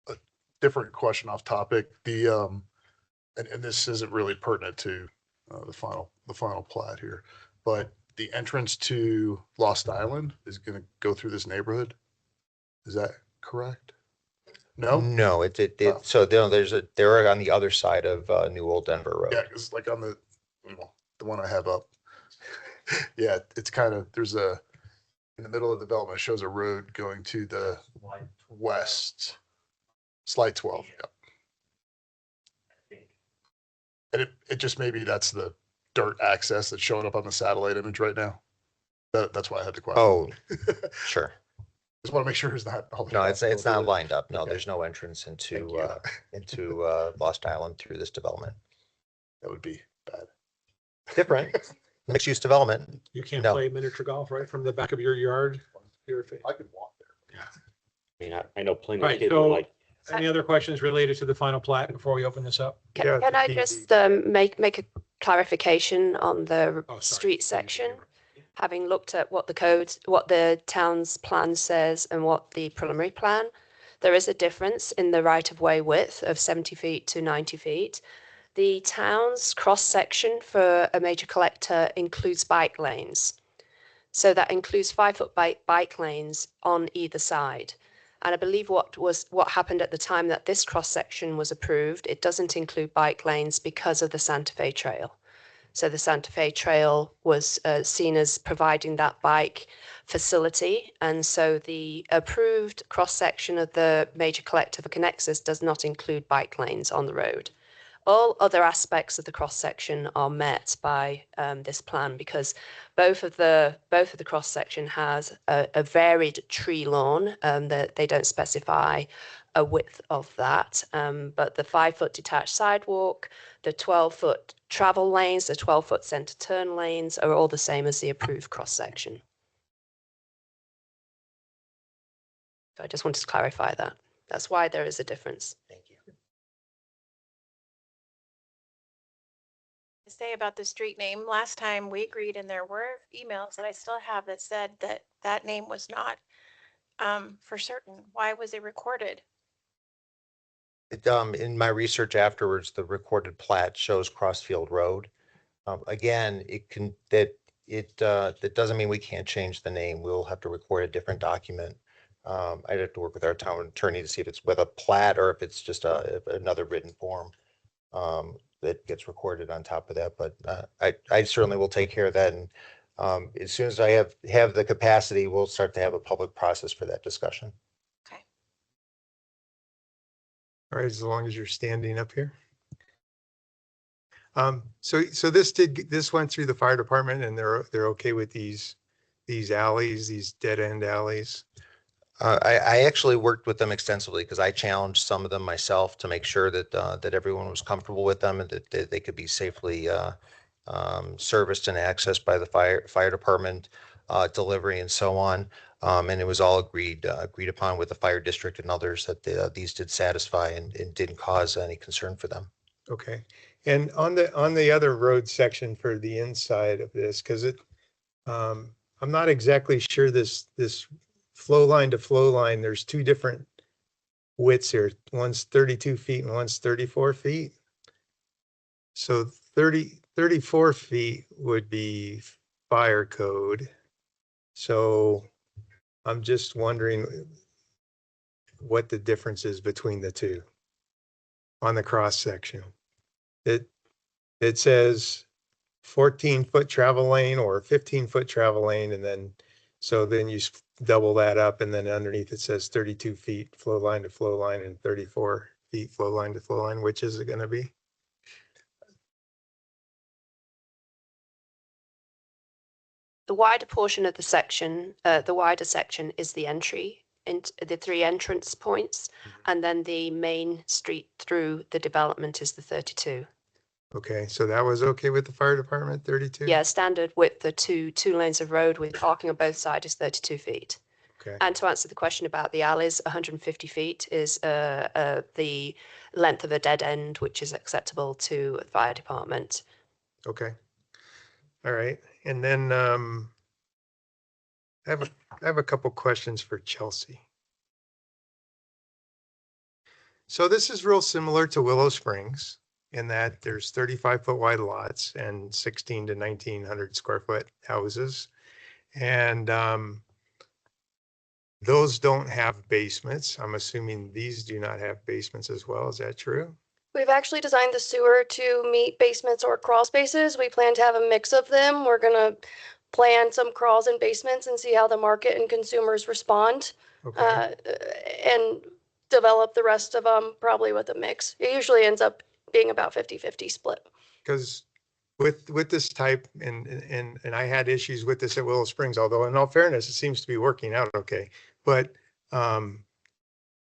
A different question off topic. And this isn't really pertinent to the final plat here, but the entrance to Lost Island is going to go through this neighborhood. Is that correct? No? No, so they're on the other side of New Old Denver Road. Yeah, because like on the one I have up. Yeah, it's kind of, in the middle of the development, it shows a road going to the west. Slide 12. Yeah. And it just maybe that's the dirt access that's showing up on the satellite image right now. That's why I had the question. Oh, sure. Just want to make sure it's not. No, it's not lined up. No, Okay. there's no entrance into Lost Island through this development. That would be bad. Different mixed use development. You can't No. play miniature golf right from the back of your yard? I could walk there. I mean, I know plenty of Right, kids so- who like, Any other questions related to the final plat before we open this up? Yeah, Can I the just PD. make a clarification on the Oh, sorry. street section? Having looked at what the town's plan says and what the preliminary plan, There is a difference in the right-of-way width of 70 feet to 90 feet. The town's cross-section for a major collector includes bike lanes. So that includes 5-foot bike lanes on either side. And I believe what happened at the time that this cross-section was approved, it doesn't include bike lanes because of the Santa Fe Trail. So the Santa Fe Trail was seen as providing that bike facility. And so the approved cross-section of the major collector for Connexus does not include bike lanes on the road. All other aspects of the cross-section are met by this plan because both of the cross-section has a varied tree lawn that they don't specify a width of that. But the 5-foot detached sidewalk, the 12-foot travel lanes, the 12-foot center turn lanes are all the same as the approved cross-section. So I just wanted to clarify that. That's why there is a difference. Thank you. Say about the street name, last time we agreed and there were emails that I still have that said that that name was not for certain. Why was it recorded? In my research afterwards, the recorded plat shows Crossfield Road. Again, that doesn't mean we can't change the name. We'll have to record a different document. I'd have to work with our town attorney to see if it's with a plat or if it's just another written form that gets recorded on top of that. But I certainly will take care of that. And as soon as I have the capacity, we'll start to have a public process for that discussion. Okay. All right, as long as you're standing up here. So this went through the fire department and they're okay with these alleys, these dead end alleys? I actually worked with them extensively because I challenged some of them myself to make sure that everyone was comfortable with them and that they could be safely serviced and accessed by the fire department, delivery and so on. And it was all agreed upon with the fire district and others that these did satisfy and didn't cause any concern for them. Okay. And on the other road section for the inside of this, because I'm not exactly sure this flow line to flow line, there's two different widths here. One's 32 feet and one's 34 feet. So 34 feet would be fire code. So I'm just wondering what the difference is between the two on the cross section. It says 14-foot travel lane or 15-foot travel lane, and then you double that up, and then underneath it says 32 feet flow line to flow line and 34 feet flow line to flow line. Which is it going to be? The wider portion of the section, the wider section is the entry into the 3 entrance points, and then the main street through the development is the 32. Okay, so that was okay with the fire department, 32? Yeah, standard width, the two lanes of road with parking on both sides is 32 feet. Okay. And to answer the question about the alleys, 150 feet is the length of a dead end, which is acceptable to the fire department. Okay. All right. And then I have a couple questions for Chelsea. So this is real similar to Willow Springs in that there's 35-foot wide lots and 16 to 1900 square foot houses. And those don't have basements. I'm assuming these do not have basements as well. Is that true? We've actually designed the sewer to meet basements or crawl spaces. We plan to have a mix of them. We're gonna plan some crawls and basements and see how the market and consumers respond. Okay. And develop the rest of them probably with a mix. It usually ends up being about 50-50 split. Because with this type, and I had issues with this at Willow Springs, although in all fairness, it seems to be working out okay. But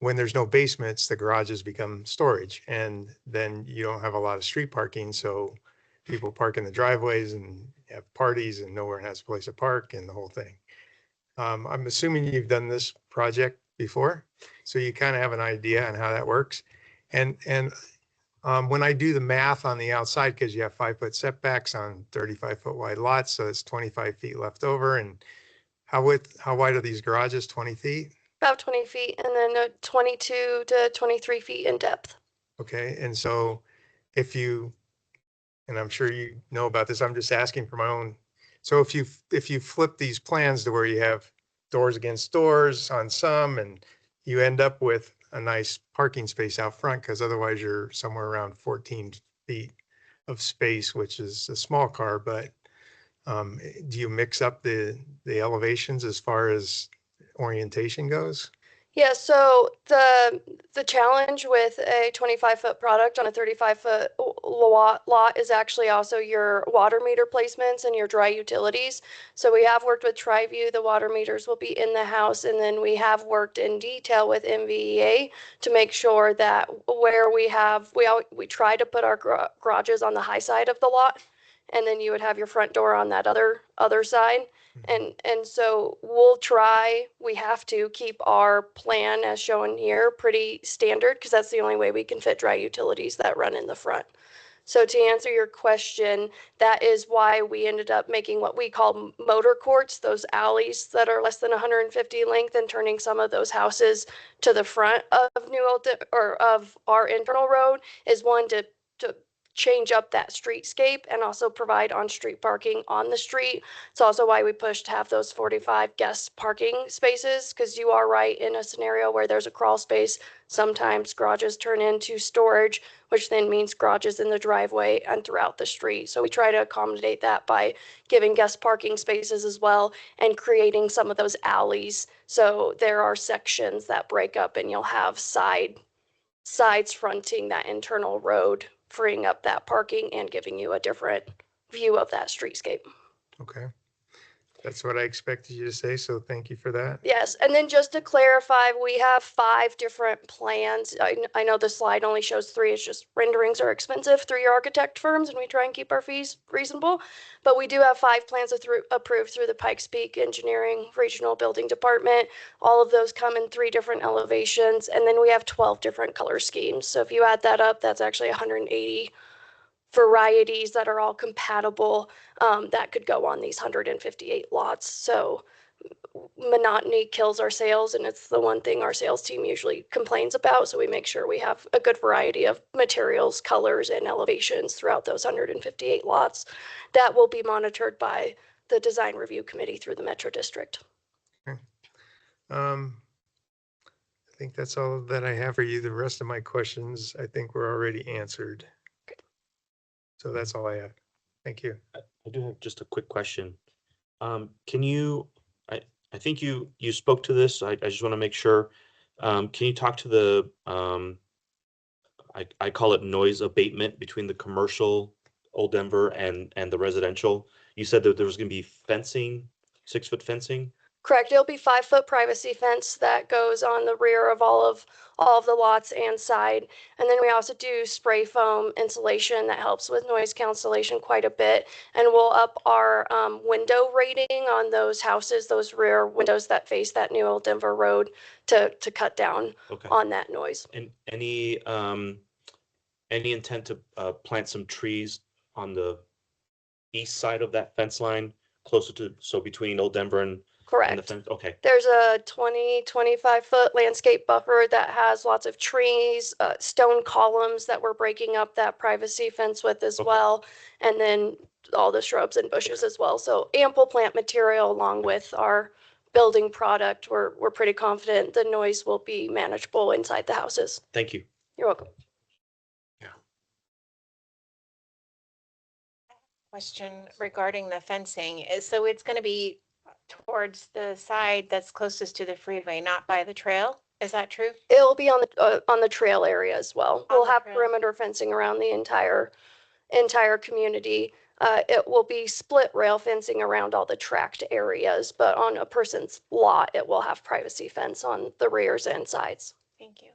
when there's no basements, the garages become storage, and then you don't have a lot of street parking. So people park in the driveways and have parties, and nowhere has a place to park, and the whole thing. I'm assuming you've done this project before, so you kind of have an idea on how that works. And when I do the math on the outside, because you have 5-foot setbacks on 35-foot wide lots, so it's 25 feet left over. And how wide are these garages? 20 feet? About 20 feet and then 22 to 23 feet in depth. Okay, and so if you, and I'm sure you know about this, I'm just asking for my own. So if you flip these plans to where you have doors against doors on some, and you end up with a nice parking space out front, because otherwise you're somewhere around 14 feet of space, which is a small car, but do you mix up the elevations as far as orientation goes? Yeah, so the challenge with a 25-foot product on a 35-foot lot is actually also your water meter placements and your dry utilities. So we have worked with TriView, the water meters will be in the house, and then we have worked in detail with MVEA to make sure that where we try to put our garages on the high side of the lot, and then you would have your front door on that other side. And so we have to keep our plan as shown here pretty standard because that's the only way we can fit dry utilities that run in the front. So to answer your question, that is why we ended up making what we call motor courts, those alleys that are less than 150 length, and turning some of those houses to the front of of our internal road is one to change up that streetscape and also provide on-street parking on the street. It's also why we push to have those 45 guest parking spaces, because you are right, in a scenario where there's a crawl space, sometimes garages turn into storage, which then means garages in the driveway and throughout the street. So we try to accommodate that by giving guest parking spaces as well and creating some of those alleys. So there are sections that break up and you'll have sides fronting that internal road, freeing up that parking and giving you a different view of that streetscape. Okay. That's what I expected you to say, so thank you for that. Yes, and then just to clarify, we have 5 different plans. I know the slide only shows 3. It's just renderings are expensive through your architect firms, and we try and keep our fees reasonable. But we do have 5 plans approved through the Pikes Peak Engineering Regional Building Department. All of those come in 3 different elevations, and then we have 12 different color schemes. So if you add that up, that's actually 180 varieties that are all compatible that could go on these 158 lots. So monotony kills our sales, and it's the one thing our sales team usually complains about. So we make sure we have a good variety of materials, colors, and elevations throughout those 158 lots that will be monitored by the design review committee through the Metro District. Okay. I think that's all that I have for you. The rest of my questions, I think were already answered. So that's all I have. Thank you. I do have just a quick question. Can you, I think you spoke to this. I just want to make sure. Can you talk to the, I call it noise abatement between the commercial Old Denver and the residential? You said that there was going to be fencing, 6-foot fencing? Correct. It'll be 5-foot privacy fence that goes on the rear of all of the lots and side. And then we also do spray foam insulation that helps with noise cancellation quite a bit. And we'll up our window rating on those houses, those rear windows that face that new Old Denver Road to cut down on that noise. And any intent to plant some trees on the east side of that fence line, closer to, so between Old Denver and the Correct. fence? Okay. There's a 25-foot landscape buffer that has lots of trees, stone columns that we're breaking up that privacy fence with as well, and then all the shrubs and bushes as well. So ample plant material along with our building product. We're pretty confident the noise will be manageable inside the houses. Thank you. You're welcome. Question regarding the fencing is, so it's going to be towards the side that's closest to the freeway, not by the trail. Is that true? It'll be on the trail area as well. On We'll the have trail. perimeter fencing around the entire community. It will be split rail fencing around all the tracked areas, but on a person's lot, it will have privacy fence on the rears and sides. Thank you.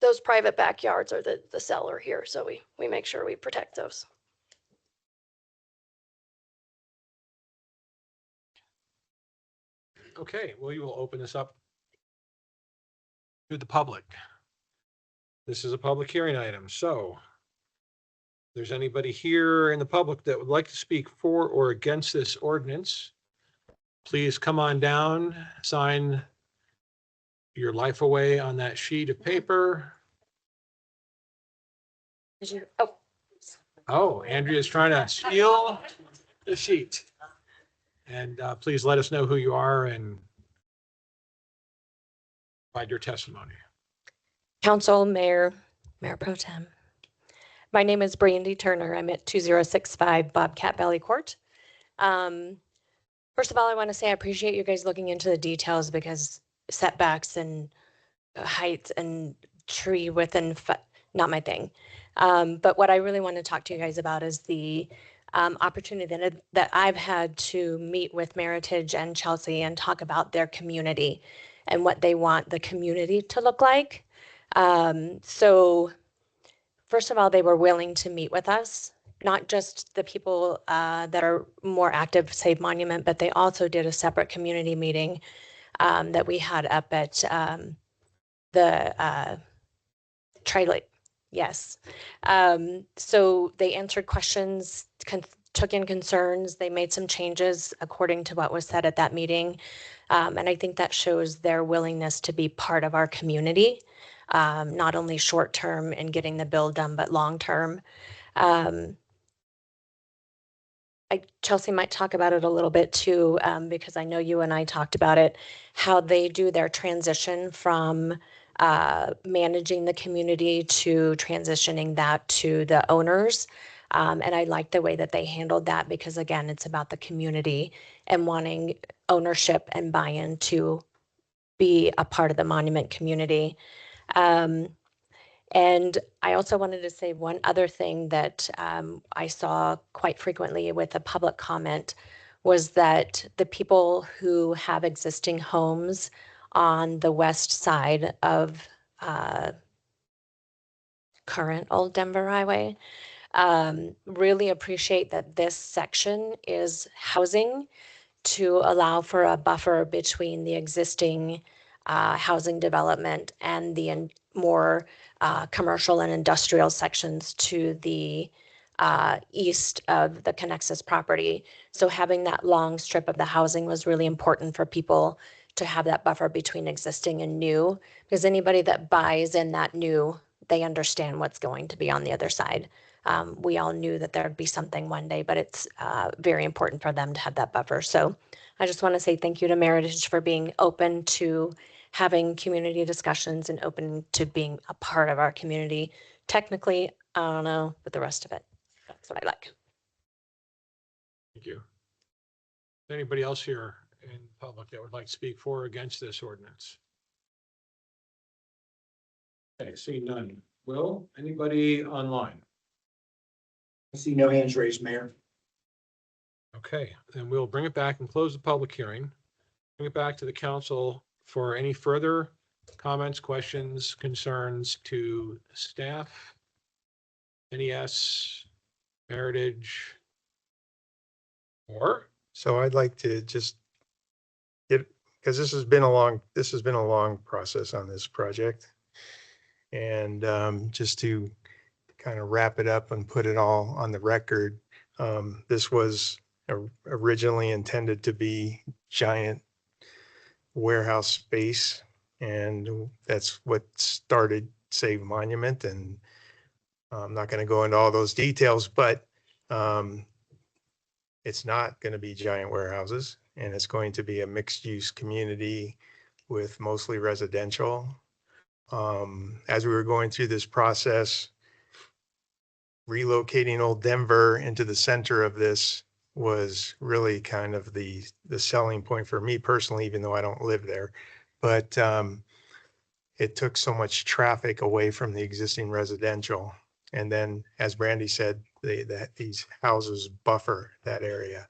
Those private backyards are the seller here, so we make sure we protect those. Okay, we will open this up to the public. This is a public hearing item, so if there's anybody here in the public that would like to speak for or against this ordinance, please come on down, sign your life away on that sheet of paper. Oh, Oh, Andrea's trying to steal the sheet. And please let us know who you are and provide your testimony. Council, Mayor Pro Tem. My name is Brandy Turner. I'm at 2065 Bobcat Valley Court. First of all, I want to say I appreciate you guys looking into the details because setbacks and heights and tree width and not my thing. But what I really want to talk to you guys about is the opportunity that I've had to meet with Meritage and Chelsea and talk about their community and what they want the community to look like. So first of all, they were willing to meet with us, not just the people that are more active, Save Monument, but they also did a separate community meeting that we had up at the Tri-Lake. Yes. So they answered questions, took in concerns. They made some changes according to what was said at that meeting. And I think that shows their willingness to be part of our community, not only short term in getting the bill done, but long term. Chelsea might talk about it a little bit too, because I know you and I talked about it, how they do their transition from managing the community to transitioning that to the owners. And I like the way that they handled that because, again, it's about the community and wanting ownership and buy-in to be a part of the monument community. And I also wanted to say one other thing that I saw quite frequently with a public comment was that the people who have existing homes on the west side of current Old Denver Highway really appreciate that this section is housing to allow for a buffer between the existing housing development and the more commercial and industrial sections to the east of the Connexus property. So having that long strip of the housing was really important for people to have that buffer between existing and new, because anybody that buys in that new, they understand what's going to be on the other side. We all knew that there'd be something one day, but it's very important for them to have that buffer. So I just want to say thank you to Meritage for being open to having community discussions and open to being a part of our community. Technically, I don't know, but the rest of it, that's what I like. Thank you. Anybody else here in public that would like to speak for or against this ordinance? Okay, see none. Will, anybody online? I see no hands raised, Mayor. Okay, then we'll bring it back and close the public hearing. Bring it back to the council for any further comments, questions, concerns to staff, NES, Meritage, or? So I'd like to just get, because this has been a long process on this project. And just to kind of wrap it up and put it all on the record, this was originally intended to be giant warehouse space, and that's what started Save Monument. And I'm not going to go into all those details, but it's not going to be giant warehouses, and it's going to be a mixed-use community with mostly residential. As we were going through this process, relocating Old Denver into the center of this was really kind of the selling point for me personally, even though I don't live there. But it took so much traffic away from the existing residential. And then, as Brandy said, these houses buffer that area.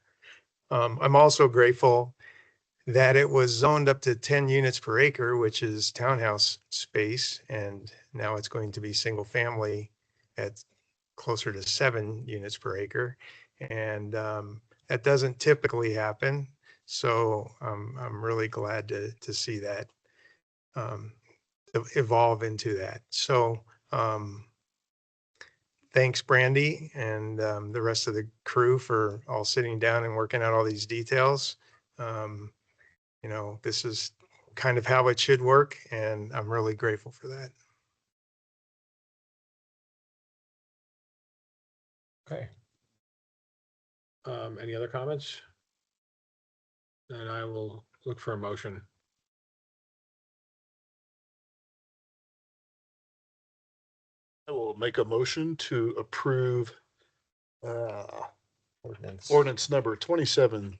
I'm also grateful that it was zoned up to 10 units per acre, which is townhouse space. And now it's going to be single family at closer to 7 units per acre. And that doesn't typically happen. So I'm really glad to see that evolve into that. So thanks, Brandy, and the rest of the crew for all sitting down and working out all these details. You know, this is kind of how it should work, and I'm really grateful for that. Okay. Any other comments? Then I will look for a motion. I will make a motion to approve Ordinance. ordinance number 27,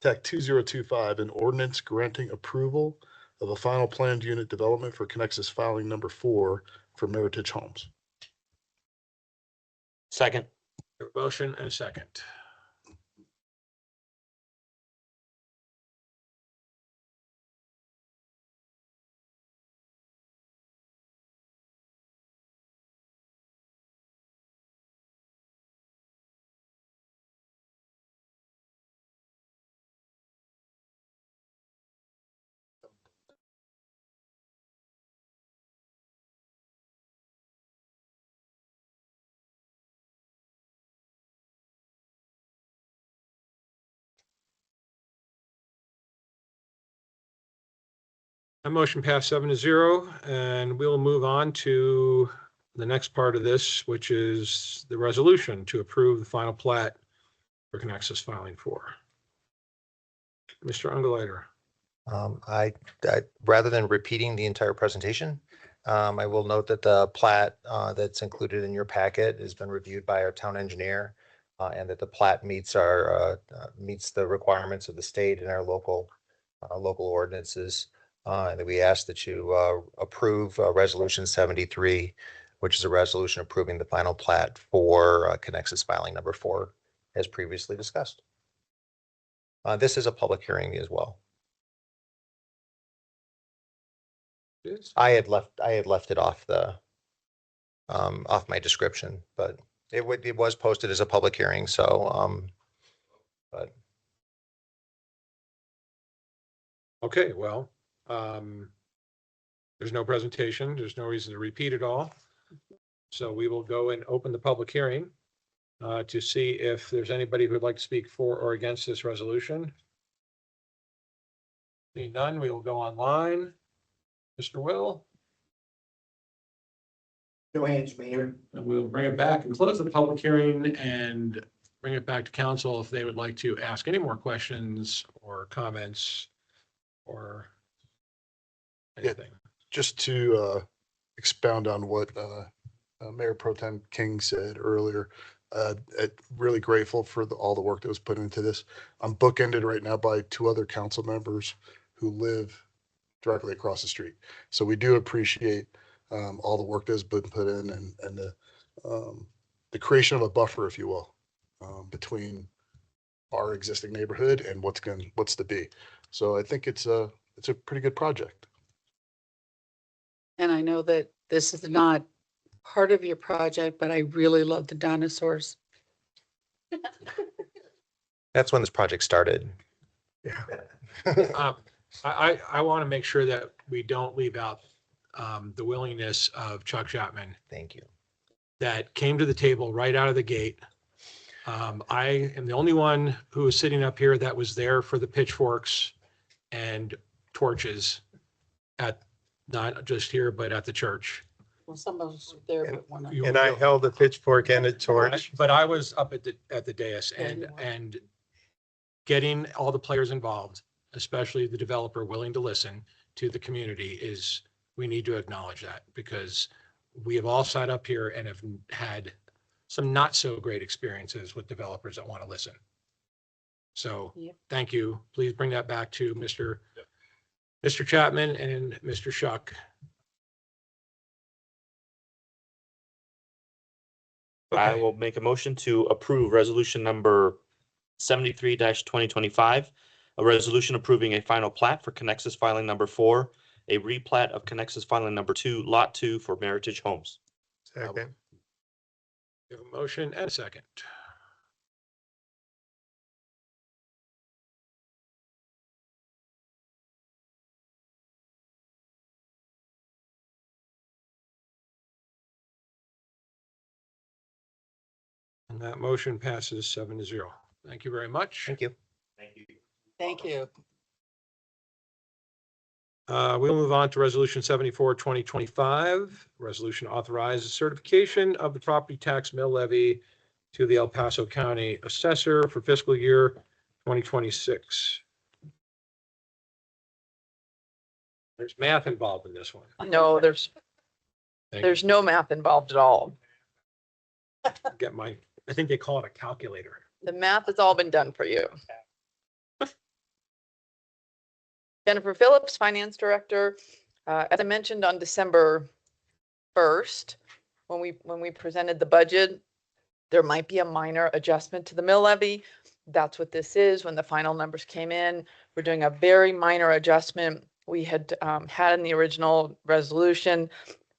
TAC 2025, an ordinance granting approval of a final planned unit development for Connexus filing number 4 for Meritage Homes. Second. A motion and a second. That motion passed 7-0, and we'll move on to the next part of this, which is the resolution to approve the final plat for Connexus filing 4. Mr. Ungerleider. Rather than repeating the entire presentation, I will note that the plat that's included in your packet has been reviewed by our town engineer, and that the plat meets the requirements of the state and our local ordinances. And that we ask that you approve Resolution 73, which is a resolution approving the final plat for Connexus filing number 4, as previously discussed. This is a public hearing as well. I had left it off off my description, but it was posted as a public hearing. So, but Okay, well, there's no presentation. There's no reason to repeat it all. So we will go and open the public hearing to see if there's anybody who would like to speak for or against this resolution. Seeing none, we will go online. Mr. Will? No hands, Mayor. And we'll bring it back and close the public hearing and bring it back to council if they would like to ask any more questions or comments or anything. Just to expound on what Mayor Pro Tem King said earlier, really grateful for all the work that was put into this. I'm bookended right now by 2 other council members who live directly across the street. So we do appreciate all the work that's been put in and the creation of a buffer, if you will, between our existing neighborhood and what's to be. So I think it's a pretty good project. And I know that this is not part of your project, but I really love the dinosaurs. that's when this project started. Yeah. I want to make sure that we don't leave out the willingness of Chuck Chapman Thank you. that came to the table right out of the gate. I am the only one who is sitting up here that was there for the pitchforks and torches at, not just here, but at the church. Well, some of us were there, but one of You- And I held a pitchfork and a torch. But I was up at the dais Yeah, you were. and getting all the players involved, especially the developer willing to listen to the community, is, we need to acknowledge that, because we have all sat up here and have had some not so great experiences with developers that want to listen. So Yep. thank you. Please bring that back to Mr. Chapman and Mr. Shuck. I Okay. will make a motion to approve resolution number 73-2025, a resolution approving a final plat for Connexus filing number 4, a replat of Connexus filing number 2, lot 2 for Meritage Homes. Second. We have a motion and a second. And that motion passes 7-0. Thank you very much. Thank you. Thank you. Thank you. We'll move on to Resolution 74, 2025. Resolution authorizes certification of the property tax mill levy to the El Paso County Assessor for fiscal year 2026. There's math involved in this one. No, there's no math involved at all. I think they call it a calculator. The math has all been done for you. Jennifer Phillips, Finance Director. As I mentioned on December 1st, when we presented the budget, there might be a minor adjustment to the mill levy. That's what this is. When the final numbers came in, we're doing a very minor adjustment. We had had in the original resolution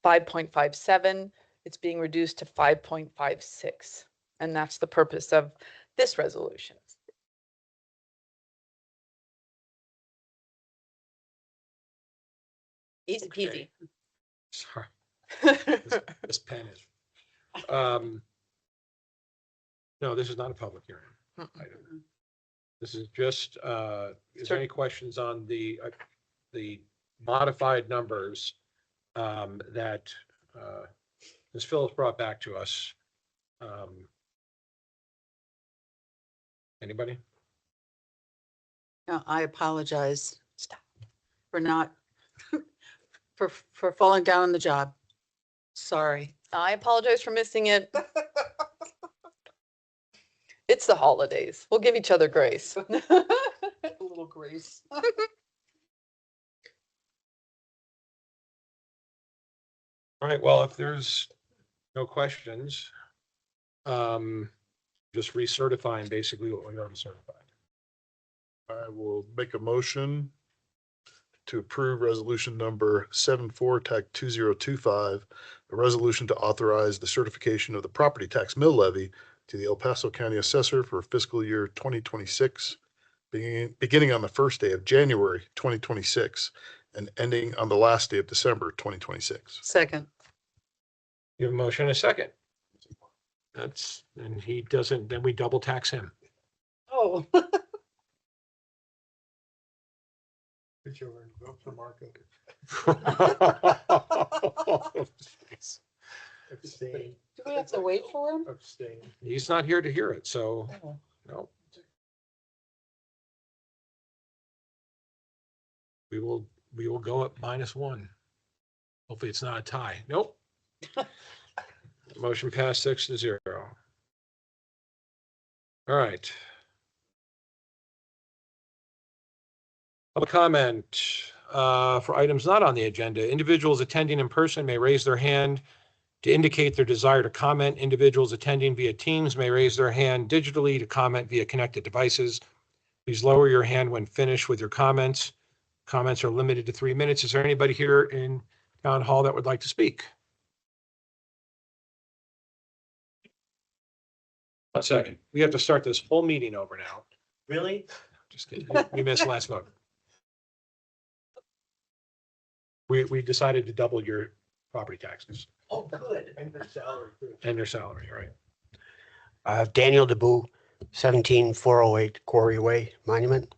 5.57. It's being reduced to 5.56. And that's the purpose of this resolution. Easy peasy. Sorry. This pen is. No, this is not a public hearing. item. This is just, is there any questions on the modified numbers that Ms. Phillips brought back to us? Anybody? No, I apologize for not, for falling down on the job. Sorry. I apologize for missing it. It's the holidays. We'll give each other grace. A little grace. All right, well, if there's no questions, just recertifying basically what we already certified. I will make a motion to approve resolution number 74-2025, a resolution to authorize the certification of the property tax mill levy to the El Paso County Assessor for fiscal year 2026, beginning on the first day of January 2026 and ending on the last day of December 2026. Second. You have a motion and a second. And he doesn't, then we double tax him. Oh. Put you over and vote for Marco. Abstain. Do we have to wait for him? Abstain. He's not here to hear it, so Oh. no. We will go up -1. Hopefully it's not a tie. Nope. Motion passed 6-0. All right. Public comment for items not on the agenda. Individuals attending in person may raise their hand to indicate their desire to comment. Individuals attending via Teams may raise their hand digitally to comment via connected devices. Please lower your hand when finished with your comments. Comments are limited to 3 minutes. Is there anybody here in Town Hall that would like to speak? 1 second. We have to start this whole meeting over now. Really? Just kidding. We missed the last vote. We decided to double your property taxes Oh, good. And their salary. and your salary, right? Daniel DeBoo, 17408 Quarry Way Monument.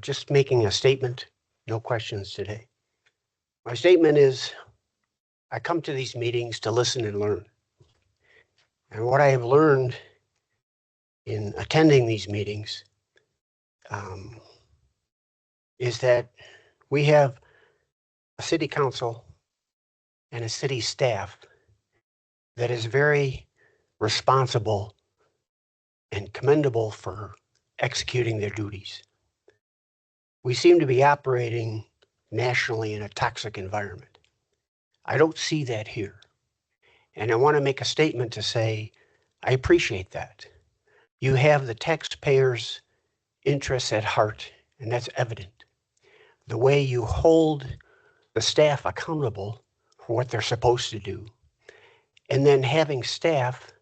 Just making a statement, no questions today. My statement is, I come to these meetings to listen and learn. And what I have learned in attending these meetings is that we have a city council and a city staff that is very responsible and commendable for executing their duties. We seem to be operating nationally in a toxic environment. I don't see that here. And I want to make a statement to say, I appreciate that. You have the taxpayers' interests at heart, and that's evident. The way you hold the staff accountable for what they're supposed to do, and then having staff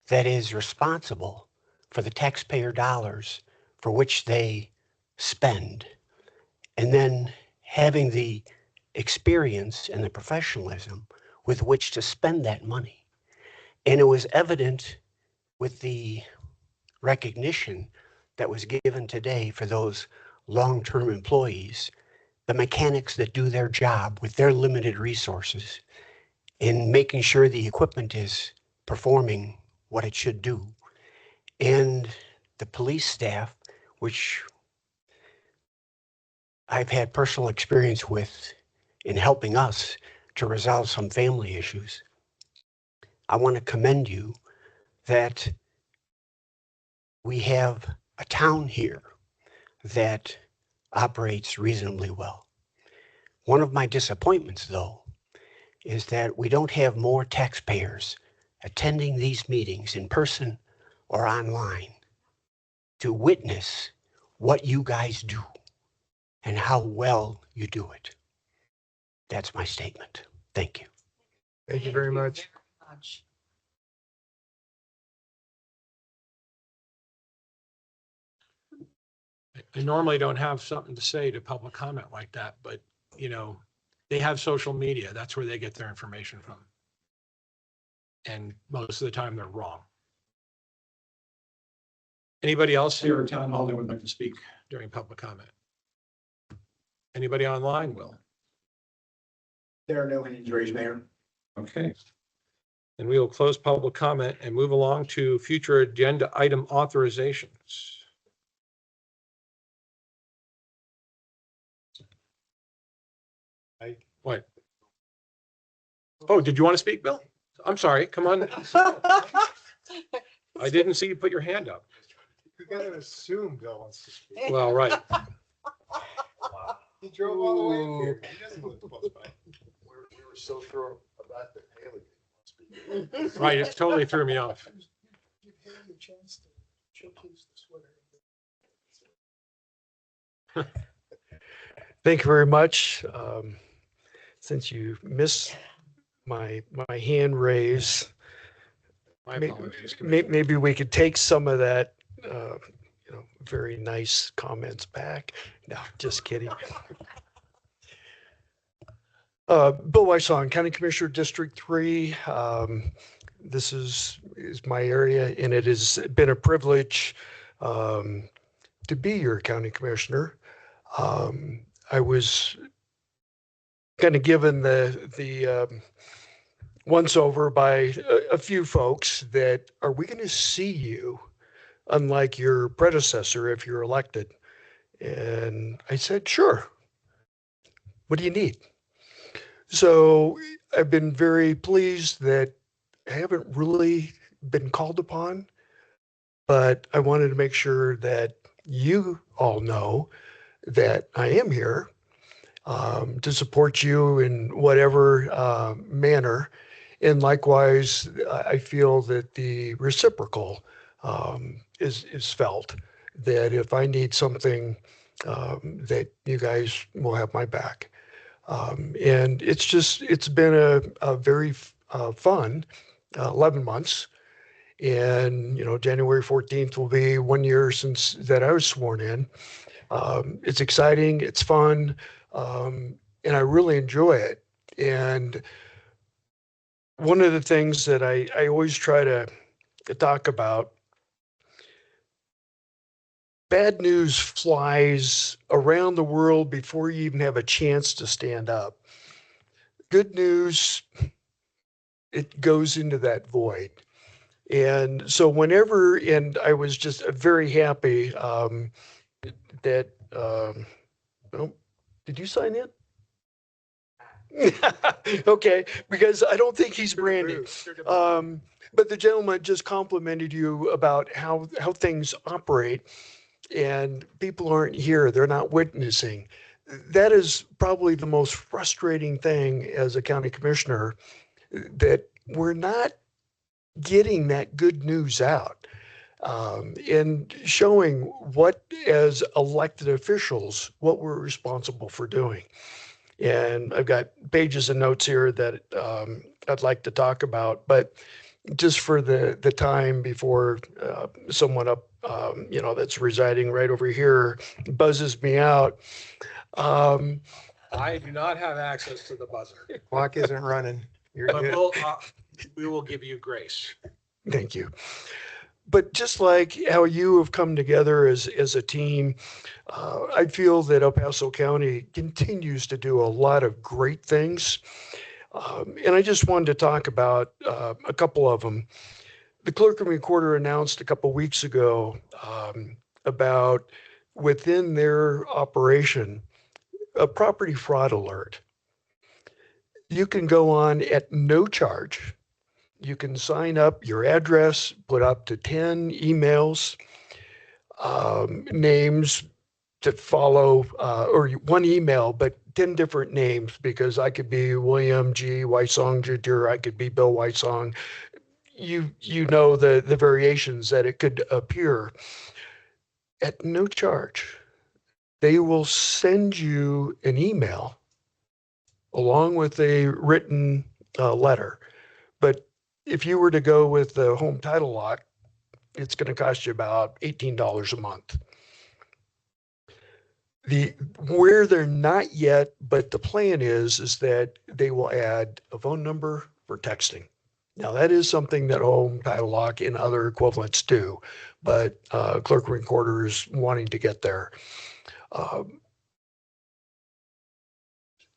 that is responsible for the taxpayer dollars for which they spend, and then having the experience and the professionalism with which to spend that money. And it was evident with the recognition that was given today for those long-term employees the mechanics that do their job with their limited resources in making sure the equipment is performing what it should do. And the police staff, which I've had personal experience with in helping us to resolve some family issues. I want to commend you that we have a town here that operates reasonably well. One of my disappointments, though, is that we don't have more taxpayers attending these meetings in person or online to witness what you guys do and how well you do it. That's my statement. Thank you. Thank you very much. I normally don't have something to say to public comment like that, but you know, they have social media. That's where they get their information from. And most of the time they're wrong. Anybody else here at town hall that would like to speak during public comment? Anybody online will? There are no hands raised, Mayor. Okay. And we will close public comment and move along to future agenda item authorizations. What? Oh, did you want to speak, Bill? I'm sorry. Come on. I didn't see you put your hand up. You gotta assume Bill wants to speak. Well, right. He drove all the way in here. He doesn't live close by. We were so thrilled about the Haley. Right. It totally threw me off. Give Haley a chance to showcase the sweater. Thank you very much. Since you missed my hand raise, My apologies. maybe we could take some of that, very nice comments back. No, just kidding. Bill Wysong, County Commissioner, District 3. This is my area, and it has been a privilege to be your county commissioner. I was kind of given the once over by a few folks that, are we going to see you unlike your predecessor if you're elected? And I said, sure. What do you need? So I've been very pleased that I haven't really been called upon, but I wanted to make sure that you all know that I am here to support you in whatever manner. And likewise, I feel that the reciprocal is felt, that if I need something, that you guys will have my back. And it's been a very fun 11 months. And, January 14th will be 1 year since that I was sworn in. It's exciting, it's fun, and I really enjoy it. And one of the things that I always try to talk about, bad news flies around the world before you even have a chance to stand up. Good news, it goes into that void. And so and I was just very happy that, oh, did you sign in? Okay, because I don't think he's branded. But the gentleman just complimented you about how things operate, and people aren't here, they're not witnessing. That is probably the most frustrating thing as a county commissioner, that we're not getting that good news out, and showing what, as elected officials, what we're responsible for doing. And I've got pages of notes here that I'd like to talk about, but just for the time before someone up, that's residing right over here buzzes me out. I do not have access to the buzzer. Clock isn't running. You're But good. we will give you grace. Thank you. But just like how you have come together as a team, I feel that El Paso County continues to do a lot of great things. And I just wanted to talk about a couple of them. The clerk and recorder announced a couple weeks ago about within their operation, a property fraud alert. You can go on at no charge. You can sign up your address, put up to 10 emails, names to follow, or one email, but 10 different names, because I could be William G. Wysong Jr., I could be Bill Wysong. You know the variations that it could appear at no charge. They will send you an email along with a written letter. But if you were to go with the home title lock, it's going to cost you about $18 a month. Where they're not yet, but the plan is that they will add a phone number for texting. Now, that is something that home title lock and other equivalents do, but clerk recorder is wanting to get there.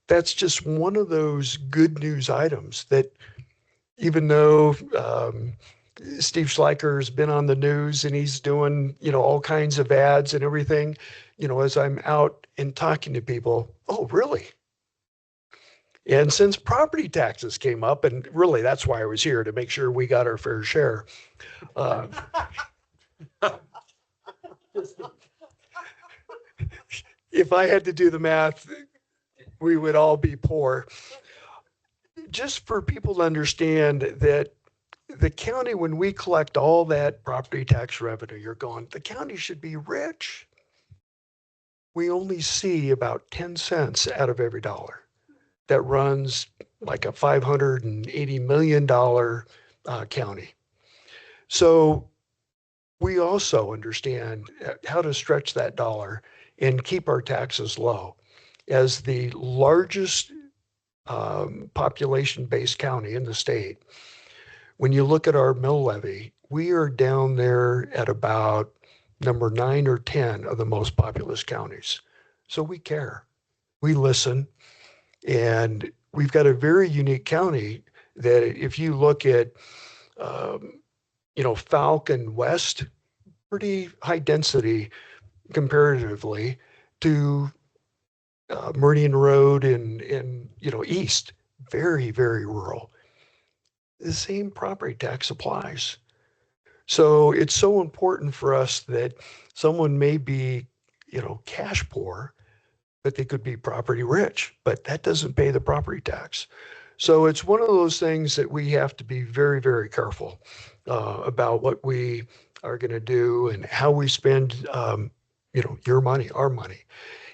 That's just one of those good news items that, even though Steve Schleicher has been on the news and he's doing, all kinds of ads and everything, as I'm out and talking to people, oh, really? And since property taxes came up, and really that's why I was here, to make sure we got our fair share. If I had to do the math, we would all be poor. Just for people to understand that the county, when we collect all that property tax revenue, you're going, the county should be rich. We only see about 10 cents out of every dollar. That runs like a $580 million county. So we also understand how to stretch that dollar and keep our taxes low. As the largest population-based county in the state, when you look at our mill levy, we are down there at about number 9 or 10 of the most populous counties. So we care, we listen, and we've got a very unique county that if you look at, Falcon West, pretty high density comparatively to Meridian Road and East, very, very rural. The same property tax applies. So it's so important for us that someone may be, cash poor, but they could be property rich, but that doesn't pay the property tax. So it's one of those things that we have to be very, very careful about what we are going to do and how we spend, your money, our money.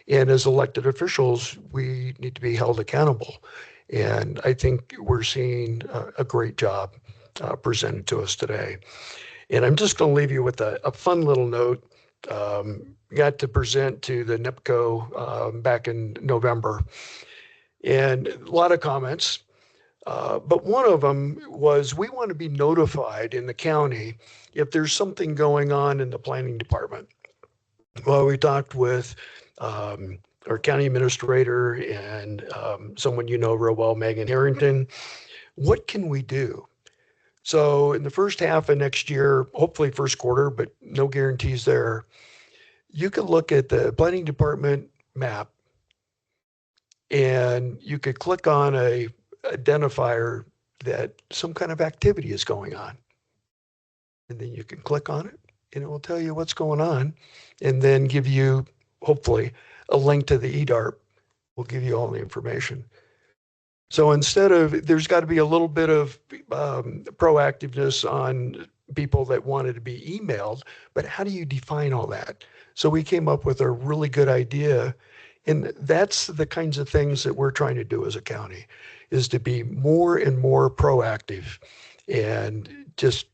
And as elected officials, we need to be held accountable. And I think we're seeing a great job presented to us today. And I'm just going to leave you with a fun little note. Got to present to the NIPCO back in November, and a lot of comments. But one of them was, we want to be notified in the county if there's something going on in the planning department. Well, we talked with our county administrator and someone real well, Megan Harrington. What can we do? So in the first half of next year, hopefully first quarter, but no guarantees there, you could look at the planning department map and you could click on a identifier that some kind of activity is going on. And then you can click on it and it will tell you what's going on and then give you, hopefully, a link to the EDARP. Will give you all the information. So instead of, there's got to be a little bit of proactiveness on people that wanted to be emailed, but how do you define all that? So we came up with a really good idea, and that's the kinds of things that we're trying to do as a county, is to be more and more proactive and just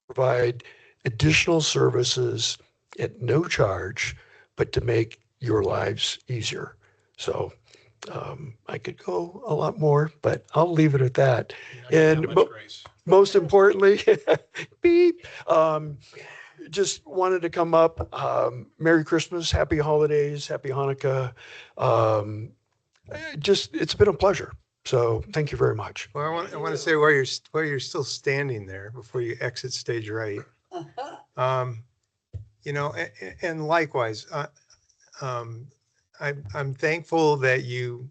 provide additional services at no charge, but to make your lives easier. So I could go a lot more, but I'll leave it at that. You're not getting that And much grace. most importantly, beep, just wanted to come up. Merry Christmas, Happy Holidays, Happy Hanukkah. It's been a pleasure. So thank you very much. Well, I want to say while you're still standing there before you exit stage right. You know, and likewise, I'm thankful that you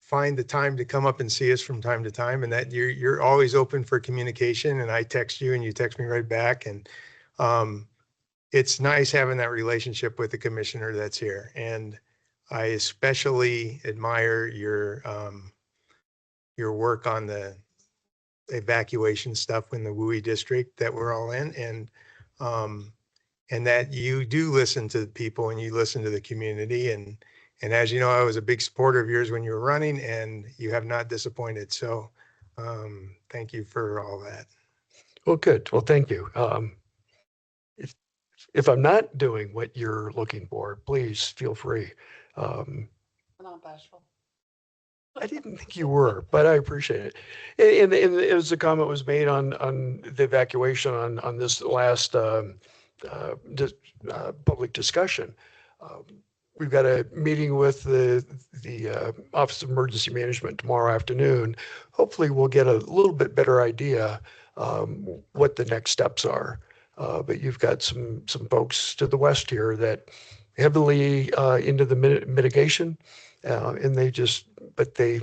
find the time to come up and see us from time to time, and that you're always open for communication. And I text you, and you text me right back. And it's nice having that relationship with the commissioner that's here. And I especially admire your work on the evacuation stuff in the WUI district that we're all in, and that you do listen to the people and you listen to the community. And as you know, I was a big supporter of yours when you were running, and you have not disappointed. So thank you for all that. Well, good. Well, thank you. If I'm not doing what you're looking for, please feel free. Not bashful. I didn't think you were, but I appreciate it. And as the comment was made on the evacuation on this last public discussion, we've got a meeting with the Office of Emergency Management tomorrow afternoon. Hopefully, we'll get a little bit better idea what the next steps are. But you've got some folks to the west here that heavily into the mitigation, and they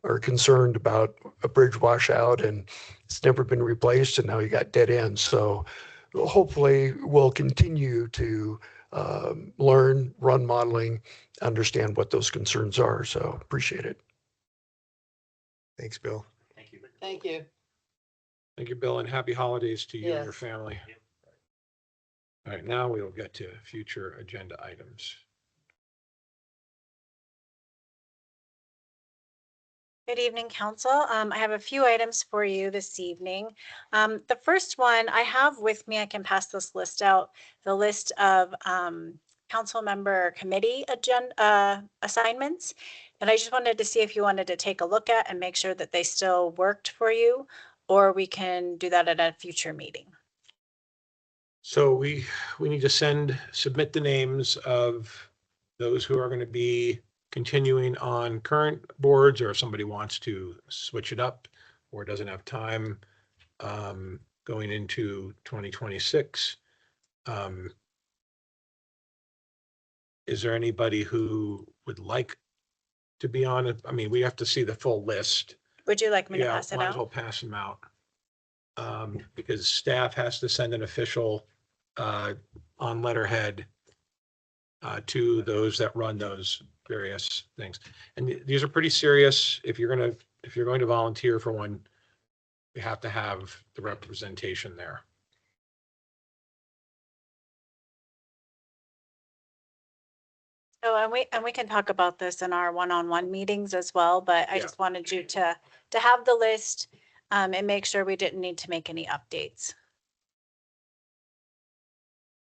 are concerned about a bridge washout, and it's never been replaced, and now you got dead ends. So hopefully we'll continue to learn, run modeling, understand what those concerns are. So appreciate it. Thanks, Bill. Thank you. Thank you, Bill, and happy holidays to you and your Yes. family. All right, now we will get to future agenda items. Good evening, Council. I have a few items for you this evening. The first one I have with me, I can pass this list out, the list of council member committee agenda assignments. And I just wanted to see if you wanted to take a look at and make sure that they still worked for you, or we can do that at a future meeting. So we need to submit the names of those who are going to be continuing on current boards, or if somebody wants to switch it up or doesn't have time going into 2026. Is there anybody who would like to be on it? I mean, we have to see the full list. Would you like me to Yeah, pass it might as well out? pass them out. Because staff has to send an official on letterhead to those that run those various things. And these are pretty serious. If you're going to volunteer for one, you have to have the representation there. Oh, and we can talk about this in our one-on-one meetings as well, but I Yeah. just wanted you to have the list and make sure we didn't need to make any updates.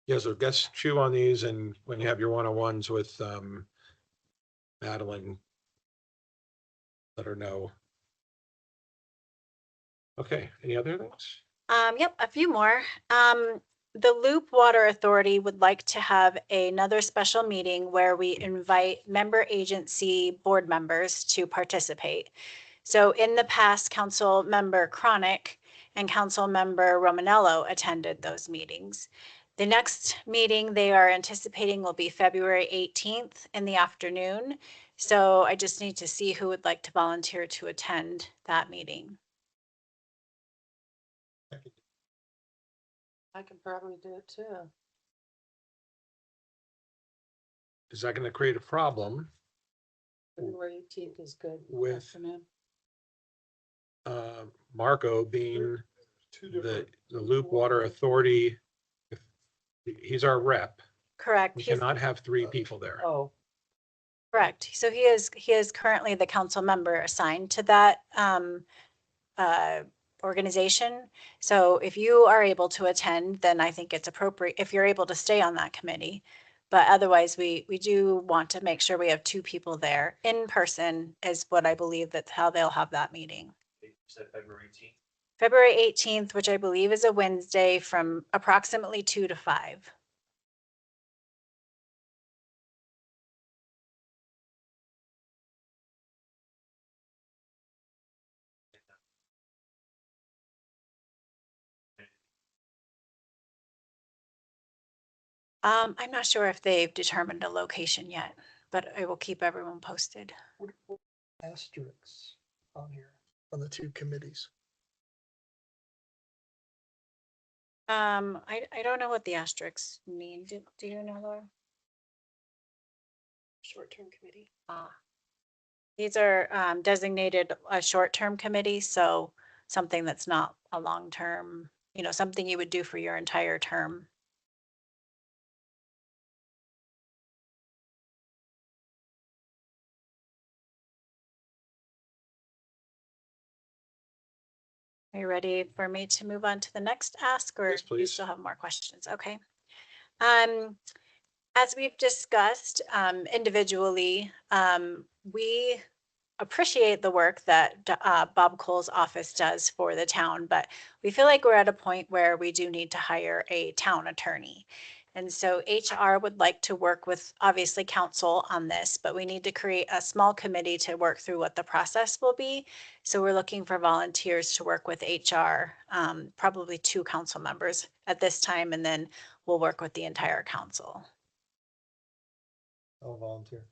Yeah, so guess chew on these, and when you have your one-on-ones with Madeline, let her know. Okay, any other things? Yep, a few more. The Loop Water Authority would like to have another special meeting where we invite member agency board members to participate. So in the past, Council Member Chronic and Council Member Romanello attended those meetings. The next meeting they are anticipating will be February 18th in the afternoon. So I just need to see who would like to volunteer to attend that meeting. I could probably do it too. Is that going to create a problem February 18th is good. with Afternoon. Marco being the Loop Water Authority? If he's our rep, Correct. we He's- cannot have 3 people there. Oh, Correct. So he is currently the council member assigned to that organization. So if you are able to attend, then I think it's appropriate, if you're able to stay on that committee, But otherwise, we do want to make sure we have two people there in person is what I believe that's how they'll have that meeting. February 18th. February 18th, which I believe is a Wednesday from approximately 2 to 5. I'm not sure if they've determined a location yet, but I will keep everyone posted. Asterisks on here, on the two committees. I don't know what the asterisks mean. Do you know, Laura? Short-term committee. These are designated a short-term committee, so something that's not a long-term, something you would do for your entire term. Are you ready for me to move on to the next ask, or Yes, do you please. still have more questions? Okay. As we've discussed individually, we appreciate the work that Bob Cole's office does for the town, but we feel like we're at a point where we do need to hire a town attorney. And so HR would like to work with, obviously, council on this, but we need to create a small committee to work through what the process will be. So we're looking for volunteers to work with HR, probably 2 council members at this time, and then we'll work with the entire council. I'll volunteer.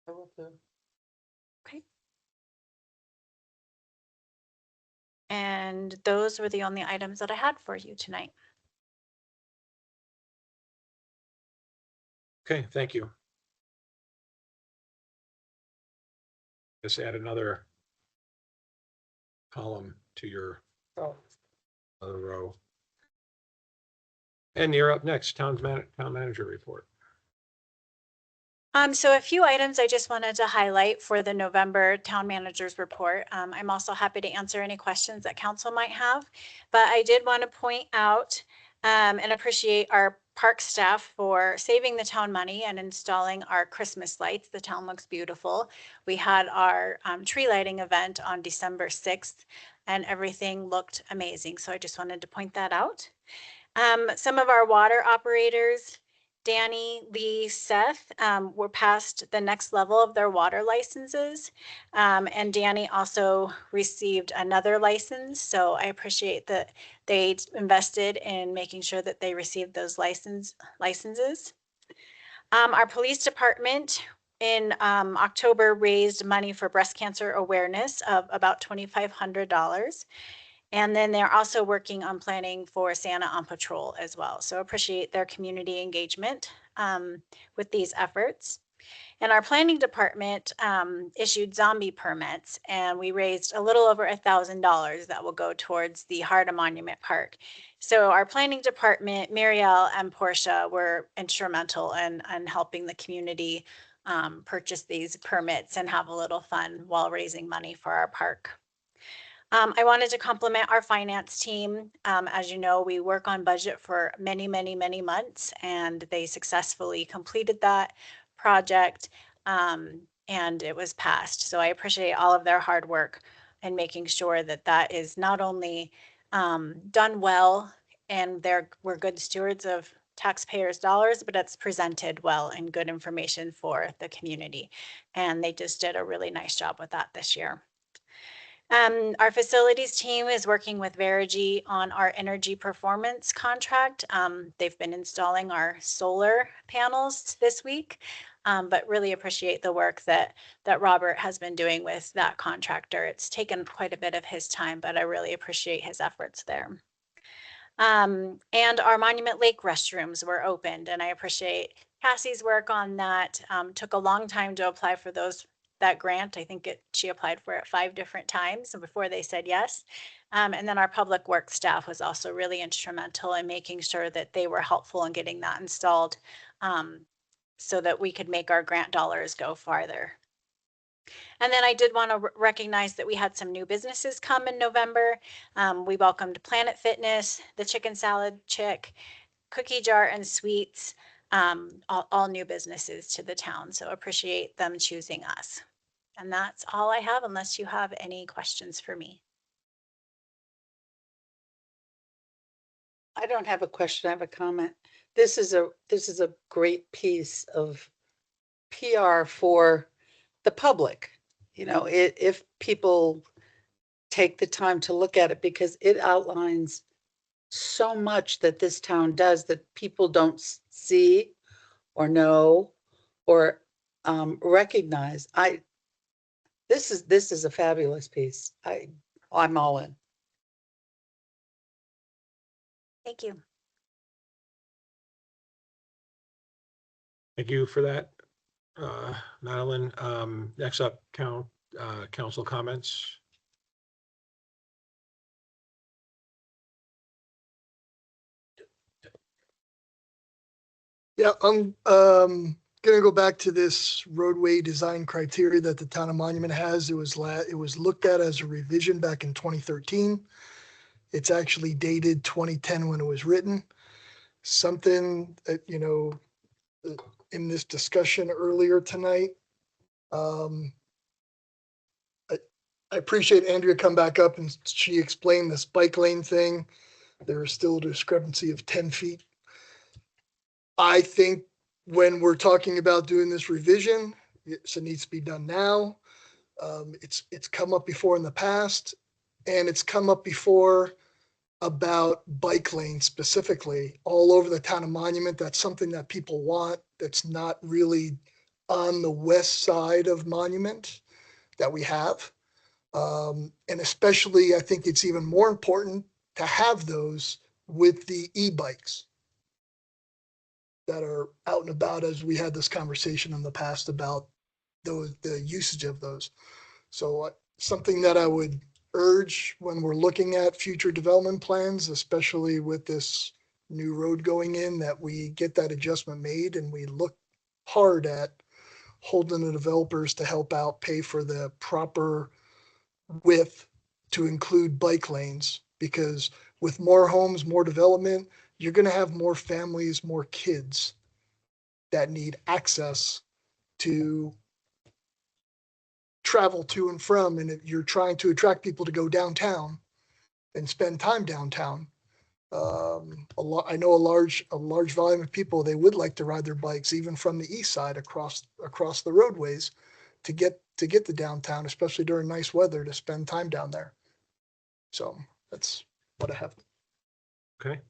Okay. And those were the only items that I had for you tonight. Okay, thank you. Just add another column to your other row. And you're up next, town manager report. So a few items I just wanted to highlight for the November town manager's report. I'm also happy to answer any questions that council might have, but I did want to point out and appreciate our park staff for saving the town money and installing our Christmas lights. The town looks beautiful. We had our tree lighting event on December 6th and everything looked amazing. So I just wanted to point that out. Some of our water operators, Danny, Lee, Seth, were past the next level of their water licenses. And Danny also received another license. So I appreciate that they invested in making sure that they received those licenses. Our police department in October raised money for breast cancer awareness of about $2,500. And then they're also working on planning for Santa on Patrol as well. So appreciate their community engagement with these efforts. And our planning department issued zombie permits, and we raised a little over $1,000 that will go towards the Harda Monument Park. So our planning department, Muriel and Portia, were instrumental in helping the community purchase these permits and have a little fun while raising money for our park. I wanted to compliment our finance team. As you know, we work on budget for many, many, many months, and they successfully completed that project, and it was passed. So I appreciate all of their hard work in making sure that that is not only done well and we're good stewards of taxpayers' dollars, but it's presented well and good information for the community. And they just did a really nice job with that this year. Our facilities team is working with Verigy on our energy performance contract. They've been installing our solar panels this week, but really appreciate the work that Robert has been doing with that contractor. It's taken quite a bit of his time, but I really appreciate his efforts there. And our Monument Lake restrooms were opened, and I appreciate Cassie's work on that. Took a long time to apply for that grant. I think she applied for it 5 different times before they said yes. And then our public works staff was also really instrumental in making sure that they were helpful in getting that installed so that we could make our grant dollars go farther. And then I did want to recognize that we had some new businesses come in November. We welcomed Planet Fitness, the Chicken Salad Chick, Cookie Jar and Sweets, all new businesses to the town. So appreciate them choosing us. And that's all I have, unless you have any questions for me. I don't have a question, I have a comment. This is a great piece of PR for the public. You know, if people take the time to look at it, because it outlines so much that this town does that people don't see or know or recognize. This is a fabulous piece. I'm all in. Thank you. Thank you for that, Madeline. Next up, council comments. Yeah, I'm gonna go back to this roadway design criteria that the town of Monument has. It was looked at as a revision back in 2013. It's actually dated 2010 when it was written. Something that, in this discussion earlier tonight, I appreciate Andrea come back up and she explained this bike lane thing. There is still a discrepancy of 10 feet. I think when we're talking about doing this revision, it needs to be done now. It's come up before in the past, and it's come up before about bike lanes specifically all over the town of Monument. That's something that people want. That's not really on the west side of Monument that we have. And especially, I think it's even more important to have those with the e-bikes that are out and about, as we had this conversation in the past about the usage of those. So something that I would urge when we're looking at future development plans, especially with this new road going in, that we get that adjustment made and we look hard at holding the developers to help out pay for the proper width to include bike lanes, because with more homes, more development, you're going to have more families, more kids that need access to travel to and from. And if you're trying to attract people to go downtown and spend time downtown, I know a large volume of people, they would like to ride their bikes even from the east side across the roadways to get to downtown, especially during nice weather, to spend time down there. So that's what I have. Okay.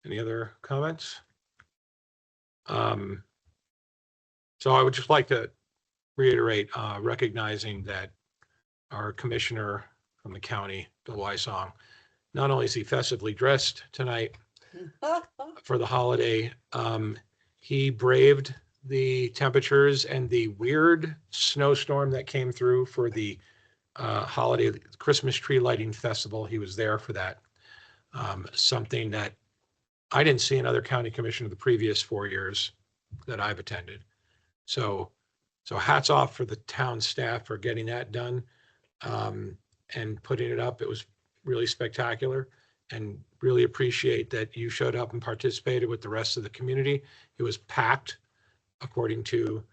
Any other comments? So I would just like to reiterate, recognizing that our commissioner from the county, Bill Wysong, not only is he festively dressed tonight for the holiday, he braved the temperatures and the weird snowstorm that came through for the holiday Christmas tree lighting festival. He was there for that. Something that I didn't see another county commissioner the previous 4 years that I've attended. So hats off for the town staff for getting that done and putting it up. It was really spectacular, and really appreciate that you showed up and participated with the rest of the community. It was packed, according to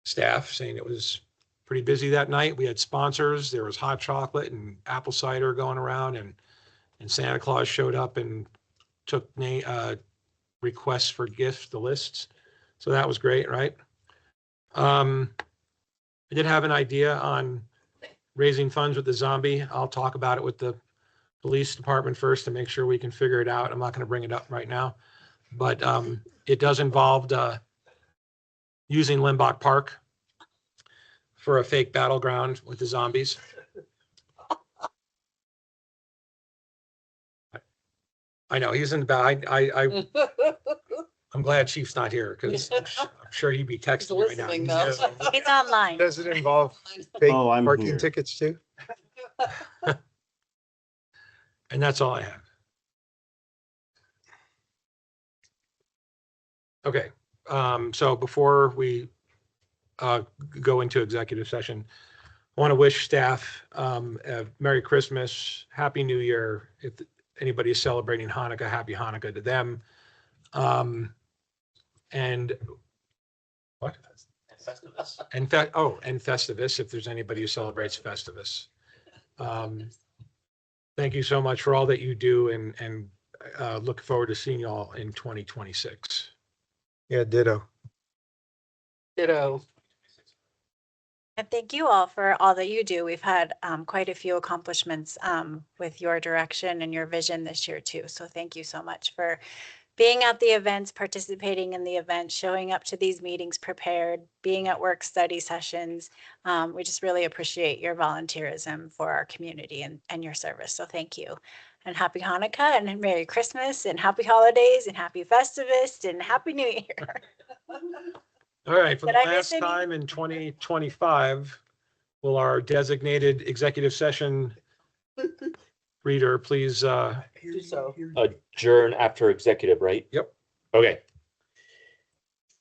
staff, saying it was pretty busy that night. We had sponsors. There was hot chocolate and apple cider going around, and Santa Claus showed up and took requests for gifts, the lists. So that was great, right? I did have an idea on raising funds with the zombie. I'll talk about it with the police department first to make sure we can figure it out. I'm not going to bring it up right now, but it does involve using Limbach Park for a fake battleground with the zombies. I know he's in the back. I'm glad Chief's not here, because I'm sure he'd be texting me right now. Listening, though. He's online. Does it involve fake Oh, I'm parking here. tickets too? And that's all I have. Okay, so before we go into executive session, I want to wish staff a Merry Christmas, Happy New Year. If anybody is celebrating Hanukkah, Happy Hanukkah to them. And what? And and Festivus, if there's anybody who celebrates Festivus. Thank you so much for all that you do, and look forward to seeing you all in 2026. Yeah, ditto. Ditto. And thank you all for all that you do. We've had quite a few accomplishments with your direction and your vision this year too. So thank you so much for being at the events, participating in the events, showing up to these meetings prepared, being at work study sessions. We just really appreciate your volunteerism for our community and your service. So thank you. And happy Hanukkah and Merry Christmas and happy holidays and happy Festivus and Happy New Year. All right, for the Did I miss last any? time in 2025, will our designated executive session reader please, Do so. Adjourn after executive, right? Yep. Okay.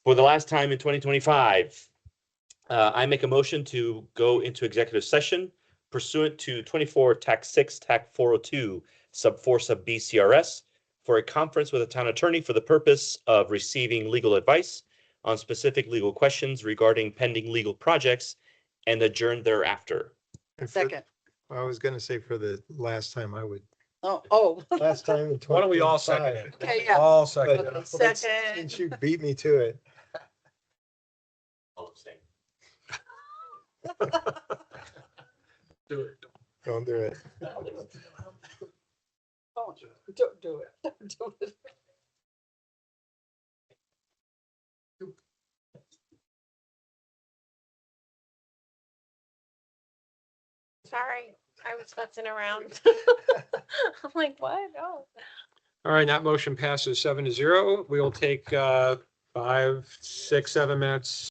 For the last time in 2025, I make a motion to go into executive session pursuant to 24 Tac 6 Tac 402 sub 4 sub B CRS for a conference with a town attorney for the purpose of receiving legal advice on specific legal questions regarding pending legal projects and adjourn thereafter. And for- Second. I was gonna say for the last time I would, Oh. last time in why don't we all second 2025. it? Okay, yeah. All second. But it. Second. since you beat me to it. Do it. Don't do it. Don't do it. Don't do it. Sorry, I was futzing around. I'm like, what? Oh. All right, that motion passes 7-0. We will take 5, 6, 7 minutes